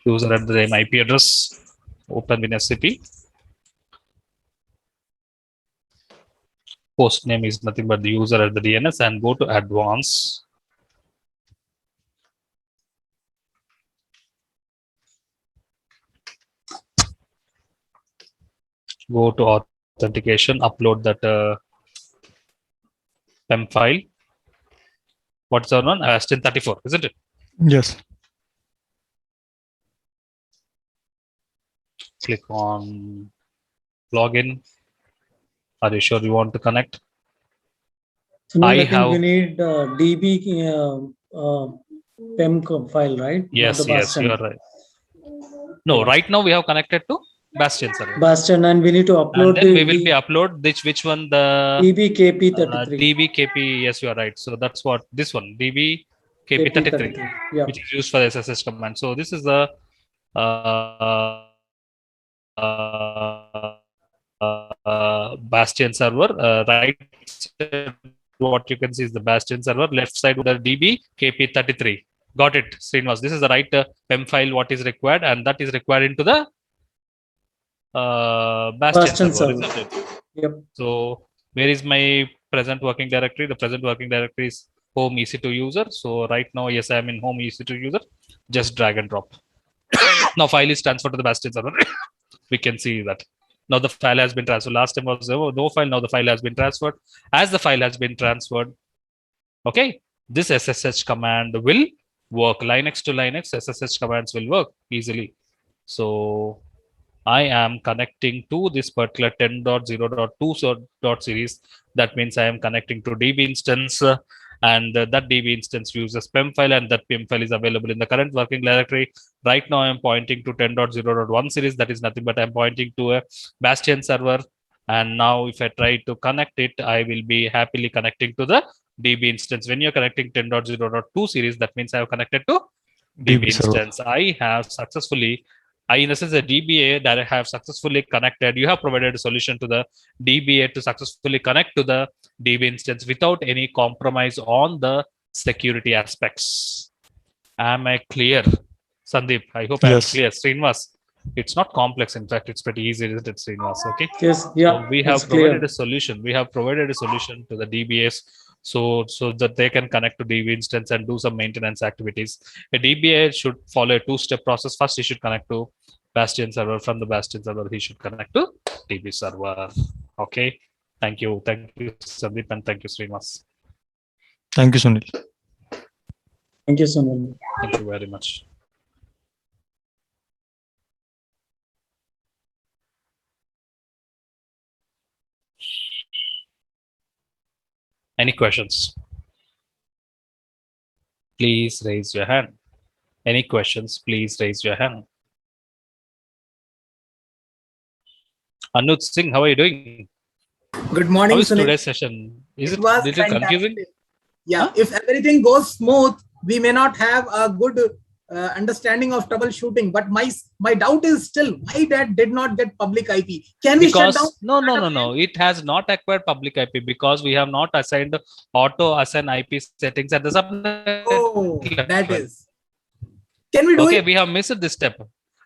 user at the name IP address, open WinSCP. Host name is nothing but the user at the DNS, and go to advanced. Go to authentication, upload that PEM file. What's the one? Bastion34, isn't it? Yes. Click on login. Are you sure you want to connect? So I I think have- we need DB PEM file, right? Not Yes, the yes, Bastion. you are right. No, right now we have connected to Bastion server. Bastion, and we need to upload And then the we will be upload which one? The DBKP33. DBKP. Yes, you are right. So that's what this one, DBKP33, Yeah. which is used for the SSH command. So this is the Bastion server. Right side, what you can see is the Bastion server. Left side with the DBKP33. Got it, Srinivas. This is the right PEM file what is required, and that is required into the Bastion server, isn't it? Yep. So where is my present working directory? The present working directory is home EC2 user. So right now, yes, I am in home EC2 user. Just drag and drop. Now file is transferred to the Bastion server. We can see that. Now the file has been transferred. Last time was no file. Now the file has been transferred. As the file has been transferred, okay, this SSH command will work. Linux to Linux, SSH commands will work easily. So I am connecting to this particular 10.0.2 series. That means I am connecting to DB instance, and that DB instance uses PEM file, and that PEM file is available in the current working directory. Right now, I am pointing to 10.0.1 series. That is nothing but I am pointing to a Bastion server. And now, if I try to connect it, I will be happily connecting to the DB instance. When you're connecting 10.0.2 series, that means I have connected to DB instance. I have successfully, in a sense, the DBA that I have successfully connected. You have provided a solution to the DBA to successfully connect to the DB instance without any compromise on the security aspects. Am I clear, Sandeep? I hope I am clear. Srinivas, it's not complex. In fact, it's pretty easy, isn't it, Srinivas? Okay. Yes. Yeah. So we have it's provided clear. a solution. We have provided a solution to the DBAs so that they can connect to DB instance and do some maintenance activities. A DBA should follow a two-step process. First, he should connect to Bastion server. From the Bastion server, he should connect to DB server. Okay. Thank you, Sandeep, and thank you, Srinivas. Thank you, Sunil. Thank you, Sunil. Thank you very much. Any questions? Please raise your hand. Any questions? Please raise your hand. Anuj Singh, how are you doing? Good morning, How is Sunil. today's session? Is it was little confusing? fantastic. Yeah, if everything goes smooth, we may not have a good understanding of troubleshooting. But my doubt is still why that did not get public IP. Can we shut down? No. It has not acquired public IP because we have not assigned auto assign IP settings at the subnet. Oh, that is. Can we do Okay, it? we have missed this step.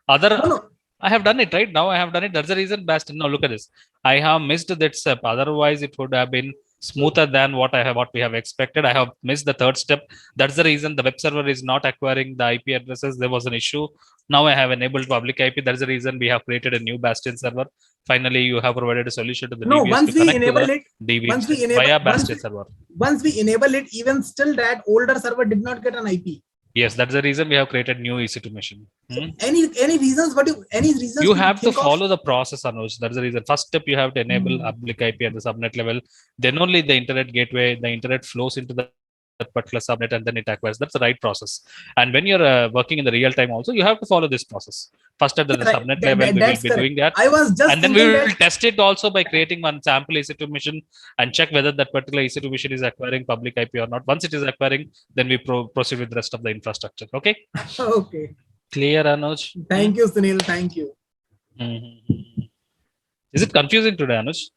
I have done it right now. I have done it. That's the reason. Bastion. Now look at this. I have missed that step. Otherwise, it would have been smoother than what we have expected. I have missed the third step. That's the reason the web server is not acquiring the IP addresses. There was an issue. Now I have enabled public IP. That's the reason we have created a new Bastion server. Finally, you have provided a solution to the No, DBS once to we connect enable to the it, DB once we instance enable- via once Bastion we- server. Once we enable it, even still that older server did not get an IP. Yes, that's the reason we have created new EC2 machine. Any reasons? Any reasons? You have to think of? follow the process, Anuj. That's the reason. First step, you have to enable public IP at the subnet level. Then only the internet gateway, the internet flows into that particular subnet, and then it acquires. That's the right process. And when you're working in the real time, also you have to follow this process. First at the subnet level, we will be doing that. I was just and then we will test it also by creating one sample EC2 machine and check whether that particular EC2 machine is acquiring public IP or not. Once it is acquiring, then we proceed with the rest of the infrastructure. Okay. Okay. Clear, Anuj? Thank you, Sunil. Thank you. Is it confusing today, Anuj?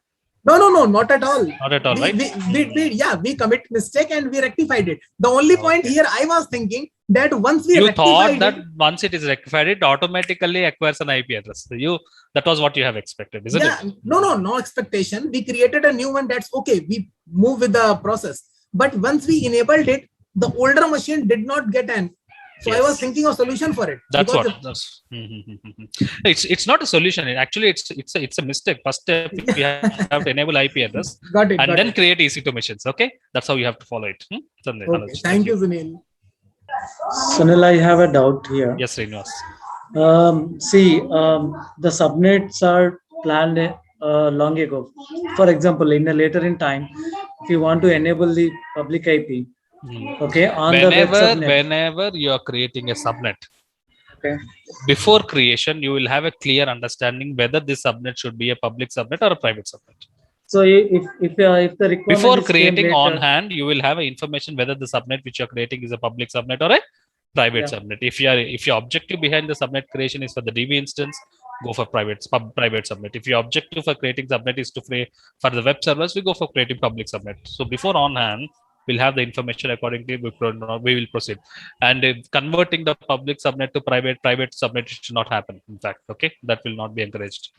No, not at all. Not at all, right? We commit mistake and we rectified it. The only point here I was thinking that once we thought that once it is rectified, it automatically acquires an IP address. That was what you have expected, isn't it? No expectation. We created a new one. That's okay. We move with the process. But once we enabled it, the older machine did not get an. So I was thinking of solution for it. That's what. It's not a solution. Actually, it's a mistake. First step, you have to enable IP address. Got it. And then create EC2 machines. Okay, that's how you have to follow it. Okay. Thank you, Sunil. Sunil, I have a doubt here. Yes, Srinivas. The subnets are planned long ago. For example, later in time, if you want to enable the public IP, okay, on the web subnet. Whenever you are creating a subnet, okay, before creation, you will have a clear understanding whether this subnet should be a public subnet or a private subnet. So if the requirement before creating on hand, you will have information whether the subnet which you are creating is a public subnet or a private subnet. If your objective behind the subnet creation is for the DB instance, go for private subnet. If your objective for creating subnet is for the web servers, we go for creating public subnet. So before on hand, we'll have the information accordingly. We will proceed. And converting the public subnet to private subnet should not happen. In fact, okay, that will not be encouraged.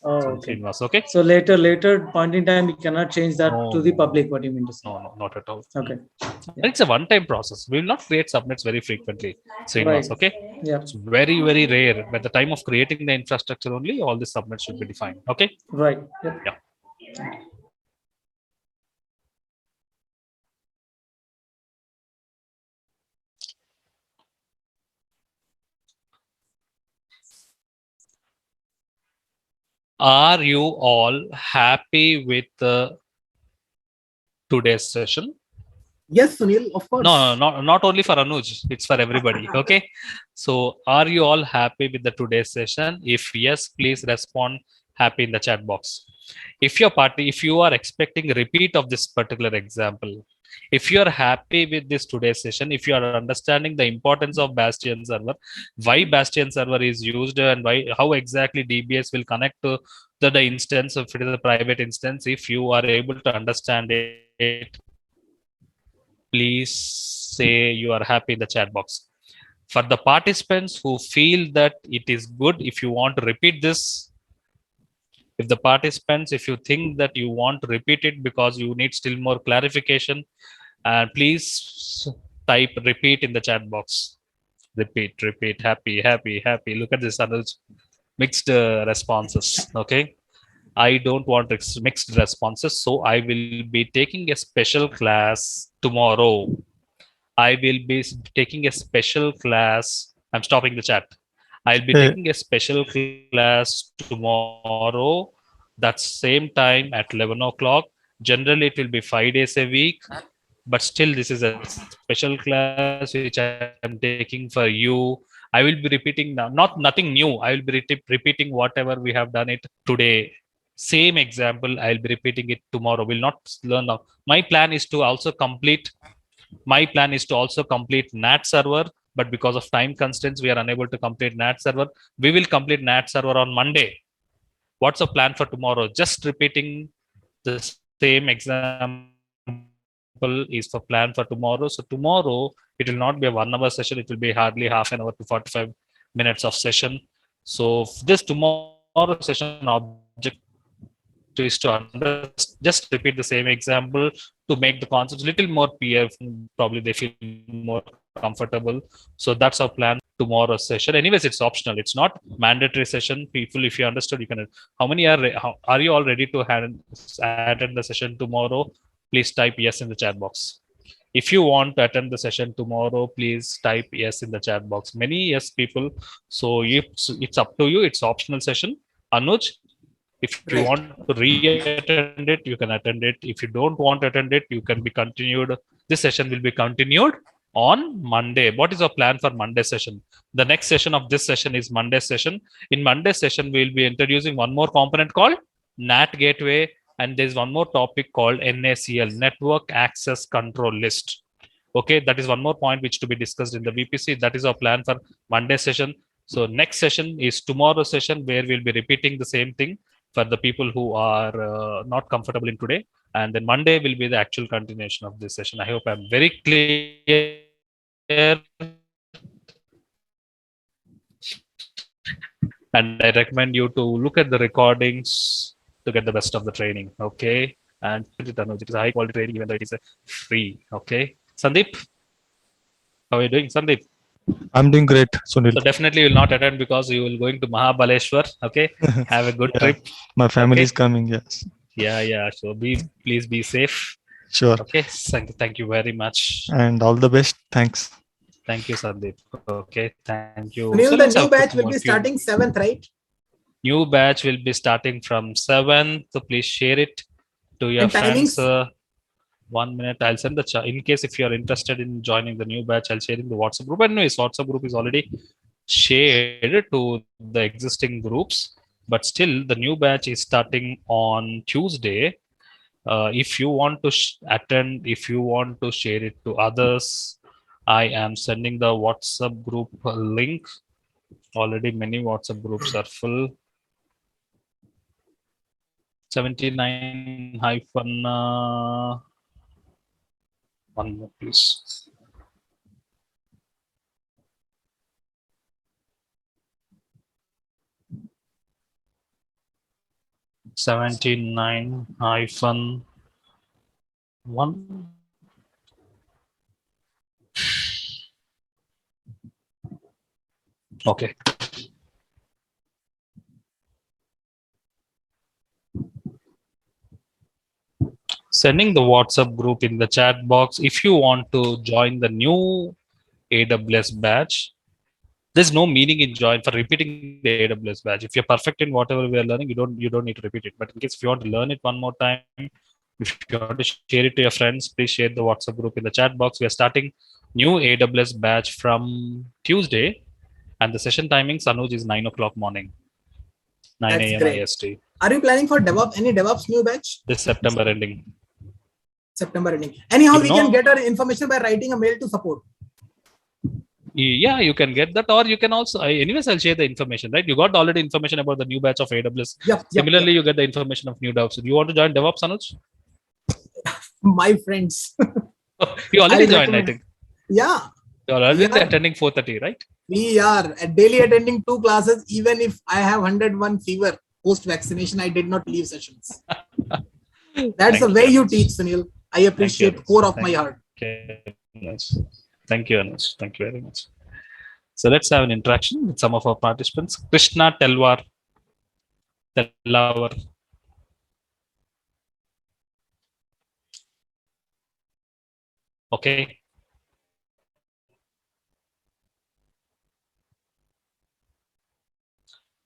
Okay. Okay. So later point in time, we cannot change that to the public. What do you mean to say? No, not at all. Okay. It's a one-time process. We will not create subnets very frequently. Right. Okay. Yeah. It's very, very rare. At the time of creating the infrastructure only, all the subnets should be defined. Okay. Right. Yep. Yeah. Are you all happy with today's session? Yes, Sunil, of course. No, not only for Anuj, it's for everybody. Okay. So are you all happy with the today's session? If yes, please respond happy in the chat box. If you are expecting a repeat of this particular example, if you are happy with this today's session, if you are understanding the importance of Bastion server, why Bastion server is used, and how exactly DBS will connect to the instance, if it is a private instance, if you are able to understand it, please say you are happy in the chat box. For the participants who feel that it is good, if you want to repeat this, if you think that you want to repeat it because you need still more clarification, please type repeat in the chat box. Repeat, happy. Look at this, Anuj. Mixed responses. Okay. I don't want mixed responses. So I will be taking a special class tomorrow. I will be taking a special class. I'm stopping the chat. I'll be taking a special class tomorrow. That's same time at 11 o'clock. Generally, it will be 5 days a week. But still, this is a special class which I am taking for you. I will be repeating now, nothing new. I will be repeating whatever we have done it today. Same example, I'll be repeating it tomorrow. We'll not learn now. My plan is to also complete NAT server. But because of time constraints, we are unable to complete NAT server. We will complete NAT server on Monday. What's the plan for tomorrow? Just repeating the same example is for plan for tomorrow. So tomorrow, it will not be a 1 hour session. It will be hardly half an hour to 45 minutes of session. So this tomorrow session object is to just repeat the same example to make the concepts a little more clear. Probably they feel more comfortable. So that's our plan tomorrow's session. Anyways, it's optional. It's not mandatory session. People, if you understood, you can. How many are you all ready to attend the session tomorrow? Please type yes in the chat box. If you want to attend the session tomorrow, please type yes in the chat box. Many yes people. So it's up to you. It's optional session. Anuj, if you Right. want to re-attend it, you can attend it. If you don't want to attend it, you can be continued. This session will be continued on Monday. What is our plan for Monday session? The next session of this session is Monday session. In Monday session, we'll be introducing one more component called NAT gateway. And there's one more topic called NACL, Network Access Control List. Okay, that is one more point which to be discussed in the VPC. That is our plan for Monday session. So next session is tomorrow session, where we'll be repeating the same thing for the people who are not comfortable in today. And then Monday will be the actual continuation of this session. I hope I'm very clear. And I recommend you to look at the recordings to get the best of the training. Okay. And it is a high quality training, even though it is free. Okay. Sandeep, how are you doing, Sandeep? I'm doing great, Sunil. So definitely you will not attend because you will going to Mahabaleshwar. Okay. Have a good Yeah. trip. My family Okay. is coming. Yes. Yeah. So please be safe. Sure. Okay. Thank you very much. And all the best. Thanks. Thank you, Sandeep. Okay. Thank you. Sunil, So the let's new have batch two will more be few- starting 7th, right? New batch will be starting from 7th. So please share it to your And friends. timings? 1 minute. I'll send the chat. In case if you are interested in joining the new batch, I'll share in the WhatsApp group. Anyways, WhatsApp group is already shared to the existing groups. But still, the new batch is starting on Tuesday. If you want to attend, if you want to share it to others, I am sending the WhatsApp group link. Already many WhatsApp groups are full. 79 hyphen 1 more, please. -1. Okay. Sending the WhatsApp group in the chat box. If you want to join the new AWS batch, there's no meaning in for repeating the AWS batch. If you're perfect in whatever we are learning, you don't need to repeat it. But in case if you want to learn it one more time, if you want to share it to your friends, please share the WhatsApp group in the chat box. We are starting new AWS batch from Tuesday, and the session timing, Anuj, is 9 o'clock morning, 9 That's a.m. great. IST. Are you planning for any DevOps new batch? This September ending. September ending. Anyhow, You we know- can get our information by writing a mail to support. Yeah, you can get that, or you can also. Anyways, I'll share the information. Right, you got already information about the new batch of AWS. Yep. Similarly, you get the information of new DevOps. Do you want to join DevOps, Anuj? My friends. You already I'll joined, I recommend. think. Yeah, You're already Yeah. attending 4:30, right? we are daily attending 2 classes. Even if I have 101 fever post-vaccination, I did not leave sessions. That's the way you teach, Sunil. I appreciate Anuj. core of Thank my you. heart. Okay. Nice. Thank you, Anuj. Thank you very much. So let's have an interaction with some of our participants. Krishna Telwar. Okay.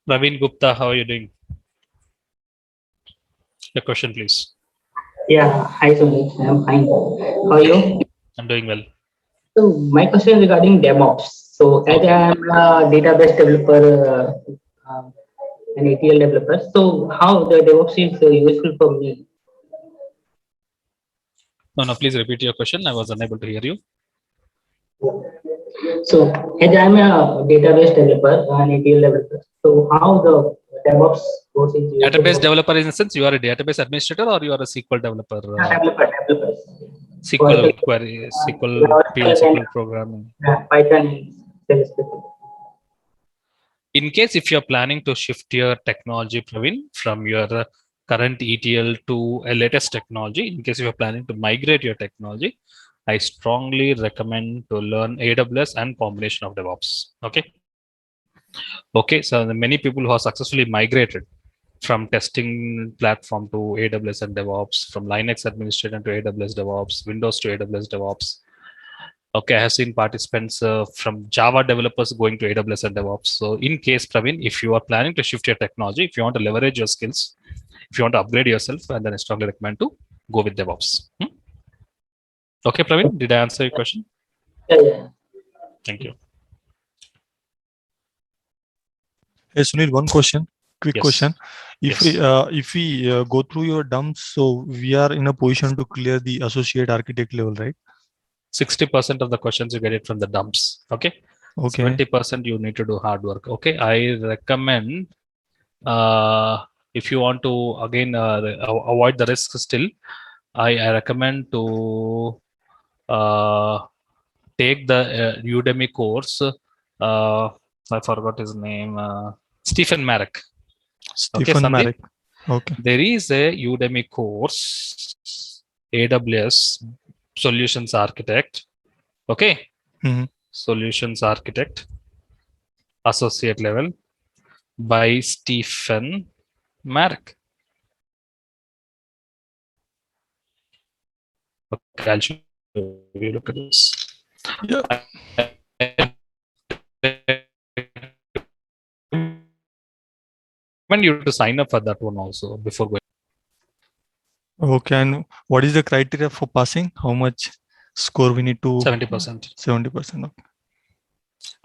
Raveen Gupta, how are you doing? Your question, please. Yeah, hi Sunil, I'm fine. How are you? I'm doing well. So my question is regarding DevOps. So as I am a database developer, an ETL developer, so how the DevOps is useful for me? No, please repeat your question. I was unable to hear you. So as I am a database developer, an ETL developer, so how the DevOps course is useful Database for developer, in the sense you are a database administrator or you are a SQL developer? developer. SQL query, SQL field, SQL programming. Python, specifically. In case if you're planning to shift your technology, Praveen, from your current ETL to a latest technology, in case if you're planning to migrate your technology, I strongly recommend to learn AWS and combination of DevOps. Okay. So the many people who are successfully migrated, from testing platform to AWS and DevOps, from Linux administrator to AWS DevOps, Windows to AWS DevOps. Okay, I have seen participants from Java developers going to AWS and DevOps. So in case, Praveen, if you are planning to shift your technology, if you want to leverage your skills, if you want to upgrade yourself, and then I strongly recommend to go with DevOps. Okay, Praveen, did I answer your question? Yeah. Thank you. Hey, Sunil, one question. Quick Yes. question. If Yes. we go through your dumps, so we are in a position to clear the associate architect level, right? 60% of the questions you get it from the dumps. Okay. Okay. 70% you need to do hard work. Okay. I recommend if you want to again avoid the risk still, I recommend to take the Udemy course. I forgot his name. Stephen Marek. Stephen Sandeep? Marek. Okay. There is a Udemy course, AWS Solutions Architect. Okay. Mhm. Solutions Architect, associate level, by Stephen Marek. Okay, I'll show you. Look at this. Yeah. When you to sign up for that one also before going. Okay. And what is the criteria for passing? How much score we need to? 70%. 70%. Okay.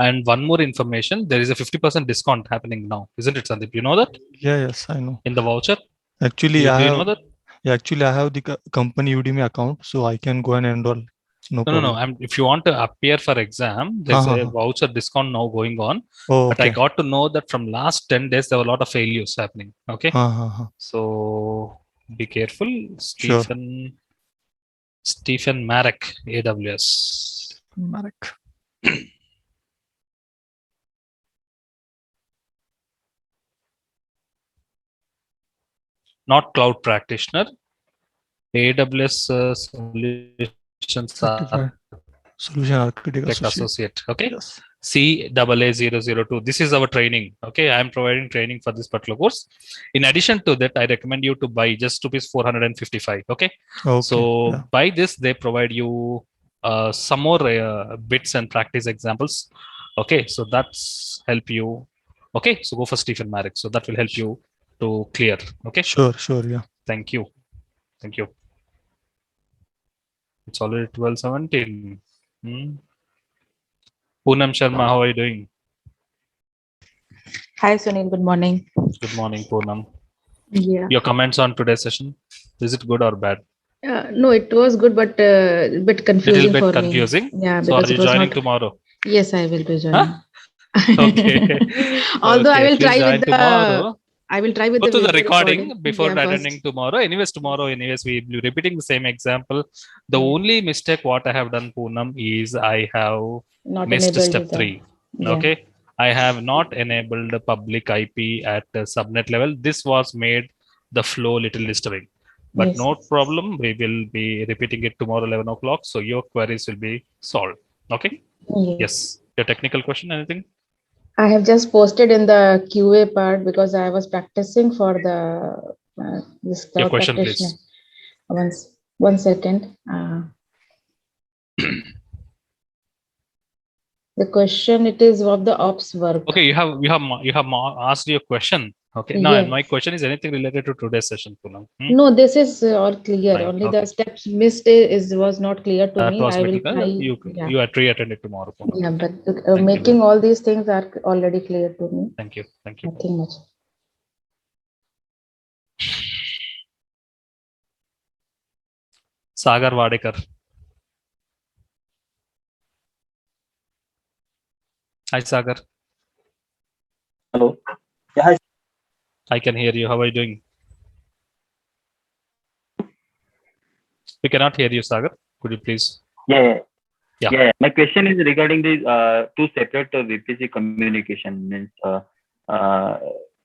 And one more information, there is a 50% discount happening now, isn't it, Sandeep? You know that? Yeah, yes, I know. In the voucher? Actually, Do I you have. know that? Yeah, actually, I have the company Udemy account, so I can go and enroll. No problem. No. If you want to appear for exam, there's a voucher discount now going on. Oh, but I okay. got to know that from last 10 days, there were a lot of failures happening. Okay. So be careful. Sure. Stephen Marek, AWS. Marek. Not cloud practitioner. AWS Solution Architect Associate. Okay. Yes. CAA002. This is our training. Okay. I am providing training for this particular course. In addition to that, I recommend you to buy just ₹455. Okay. So by this, they provide you some more bits and practice examples. Okay. So that's help you. Okay. So go for Stephen Marek. So that will help you to clear. Okay. Sure. Yeah. Thank you. It's already 12:17. Poonam Sharma, how are you doing? Hi, Sunil. Good morning. Good morning, Poonam. Yeah. Your comments on today's session? Is it good or bad? No, it was good, but a bit confusing Little bit for confusing? me. Yeah, So are because you it was joining not. tomorrow? Yes, I will be joining. Okay. Although I will Please try join with tomorrow. I will try with Go the to the video recording before Yeah, first. attending tomorrow. Anyways, tomorrow, we will be repeating the same example. The only mistake what I have done, Poonam, is I have Not missed enabled step with the- 3. Yeah. Okay. I have not enabled the public IP at the subnet level. This was made the flow little disturbing. But Yes. no problem. We will be repeating it tomorrow 11 o'clock. So your queries will be solved. Okay. Yes. Your technical question, anything? I have just posted in the QA part because I was practicing for the this Your cloud question, practitioner. please. One second. The question it is of the ops work. Okay, you have asked your question. Okay. Now Yes. my question is anything related to today's session, Poonam? No, this is all clear. Fine, Only okay. the steps missed was not clear to That me. was I will little try. bit. You are attended tomorrow, Poonam. Yeah, but Thank you. making all these things are already clear to me. Thank you. Nothing much. Sagar Wadekar. Hi, Sagar. Hello. Yeah, hi. I can hear you. How are you doing? We cannot hear you, Sagar. Could you please? Yeah. Yeah. My question is regarding the two separate VPC communication. Means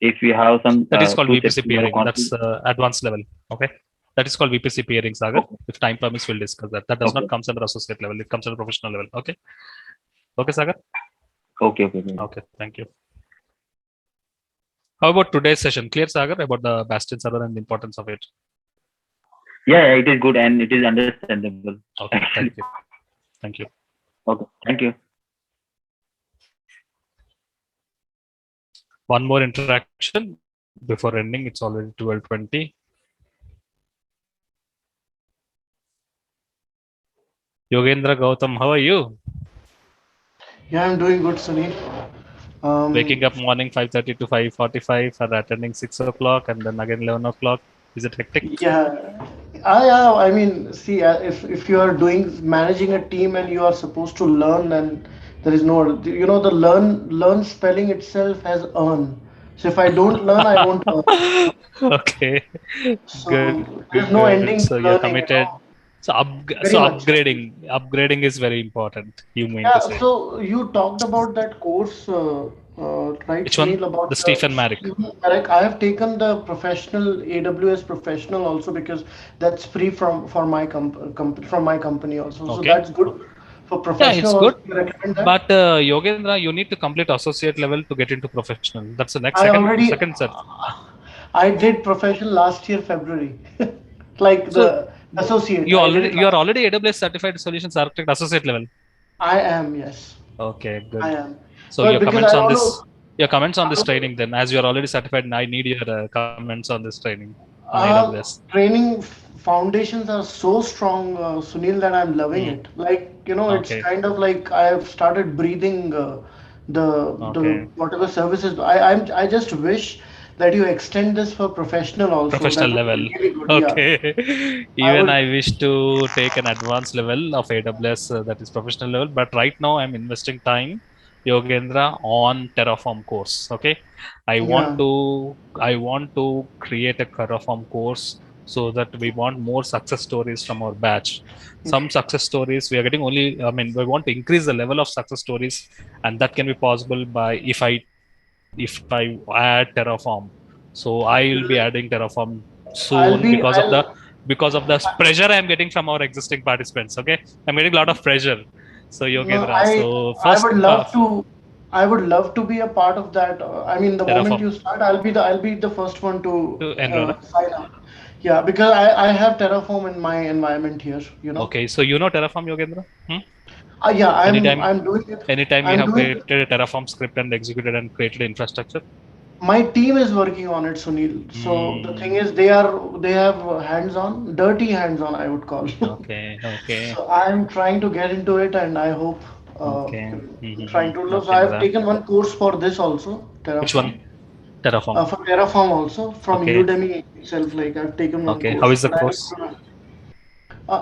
if we have some That is called two VPC separate peering. config- That's advanced level. Okay. That is called VPC peering, Sagar. If time permits, we'll discuss that. That does not come under associate level. It comes under professional level. Okay. Okay, Sagar. Okay. Okay. Thank you. How about today's session? Clear, Sagar, about the Bastion server and the importance of it? Yeah, it is good and it is understandable. Okay, thank you. Thank you. Okay, thank you. One more interaction before ending. It's already 12:20. Yogendra Gautam, how are you? Yeah, I'm doing good, Sunil. Waking up morning 5:30 to 5:45 for attending 6 o'clock and then again 11 o'clock. Is it hectic? Yeah, I mean, see, if you are managing a team and you are supposed to learn, then there is no, the learn spelling itself has earn. So if I don't learn, I won't earn. Okay, So good. there's no ending So to you're learning, committed. So, Very much. upgrading is very important. You mean Yeah, to say? so you talked about that course, right, Which one? Sunil, about The Stephen Marek. Correct. I have taken the professional AWS professional also because that's free for my from my company also. So Okay. that's good for Yeah, professional. it's also. good. You recommend that? But Yogendra, you need to complete associate level to get into professional. That's the next I second already set. I did professional last year February, like So the associate. you I did it are last. already AWS certified solutions architect associate level. I am, yes. Okay, good. I am. So But your because comments I on don't this, know. training then, as you are already certified, and I need your comments on this training on Uh, AWS. Training foundations are so strong, Sunil, that I'm loving it. Like, it's Okay. kind of like I've started breathing the Okay. whatever services. I just wish that you extend this for professional also. Professional That would level. be really good. Yeah. Okay. I Even would. I wish to take an advanced level of AWS that is professional level, but right now I'm investing time, Yogendra, on Terraform course. Okay. I want Yeah. to create a Terraform course so that we want more success stories from our batch. Some success stories we are getting only, I mean, we want to increase the level of success stories, and that can be possible by if I add Terraform. So I will be adding Terraform I'll soon be. because of I'll. the pressure I'm getting from our existing participants. Okay, I'm getting a lot of pressure. So No, Yogendra, I. so I first would love to. I would love to be a part of that. I mean, the moment Terraform you start, I'll be the first one to to enroll. sign up. Yeah, because I have Terraform in my environment here. Okay, so you know Terraform, Yogendra? Yeah, Anytime, I'm doing it. anytime you I'm have doing created a Terraform script and executed and created infrastructure. My team is working on it, Sunil. So the thing is, they have hands-on, dirty hands-on, I would call. Okay, okay, So I'm trying to get into it, and I hope okay. trying to look. So I have Yogendra. taken one course for this also, Which Terraform. one? Terraform. For Terraform also from Okay. Udemy itself. Like I've taken one Okay. course. How is the But course?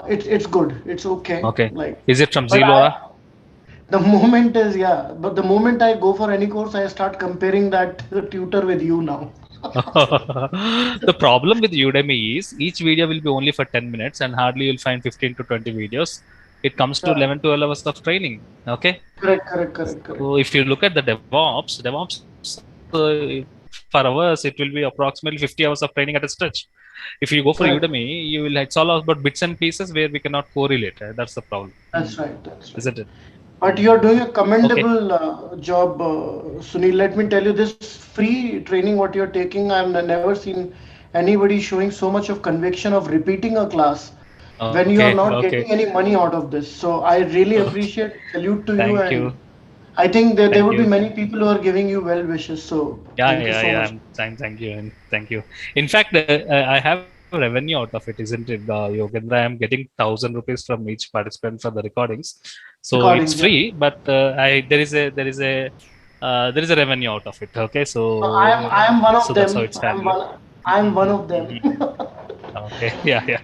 it's good. It's okay. Okay. Like, Is it from but Zilora? the moment is, yeah. But the moment I go for any course, I start comparing that tutor with you now. The problem with Udemy is each video will be only for 10 minutes and hardly you'll find 15 to 20 videos. It comes to Yeah. 11 to 12 hours of training. Okay. Correct. So if you look at the DevOps for hours, it will be approximately 50 hours of training at a stretch. If you go for Correct. Udemy, it's all about bits and pieces where we cannot correlate. That's the problem. That's right. Isn't it? But you're doing a commendable job, Sunil. Let me tell you, this free training what you're taking, I've never seen anybody showing so much of conviction of repeating a class when you are not getting any money out of this. So I really appreciate, salute to you, Thank and you. I think there Thank would be you. many people who are giving you well wishes. So thank you so much. Thank you. And thank you. In fact, I have revenue out of it, isn't it? Yogendra, I'm getting 1,000 rupees from each participant for the recordings. So it's free, but there is a revenue out of it. Okay, so I am one of so them. that's how it's handled. I'm one of them. Okay, yeah.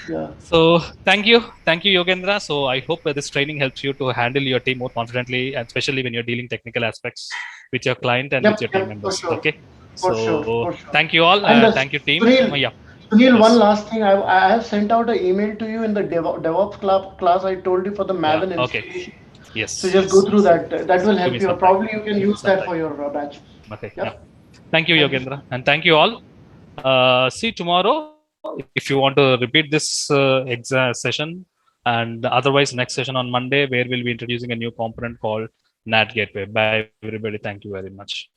Yeah. So thank you, Yogendra. So I hope this training helps you to handle your team more confidently, and especially when you're dealing technical aspects with your client and with your team members. For sure. Okay. For So sure. thank you all. And Thank you, team. Sunil, Yes. one last thing. I have sent out an email to you in the DevOps class I told you for the Maven Okay. installation. Yes. So just go through that. That will Give help me you. some Probably you time. can Give me use some that time. for your batch. Okay. Yep. Yeah. Thank you, Yogendra, and thank you all. See tomorrow if you want to repeat this session, and otherwise next session on Monday where we'll be introducing a new component called NAT Gateway. Bye, everybody. Thank you very much.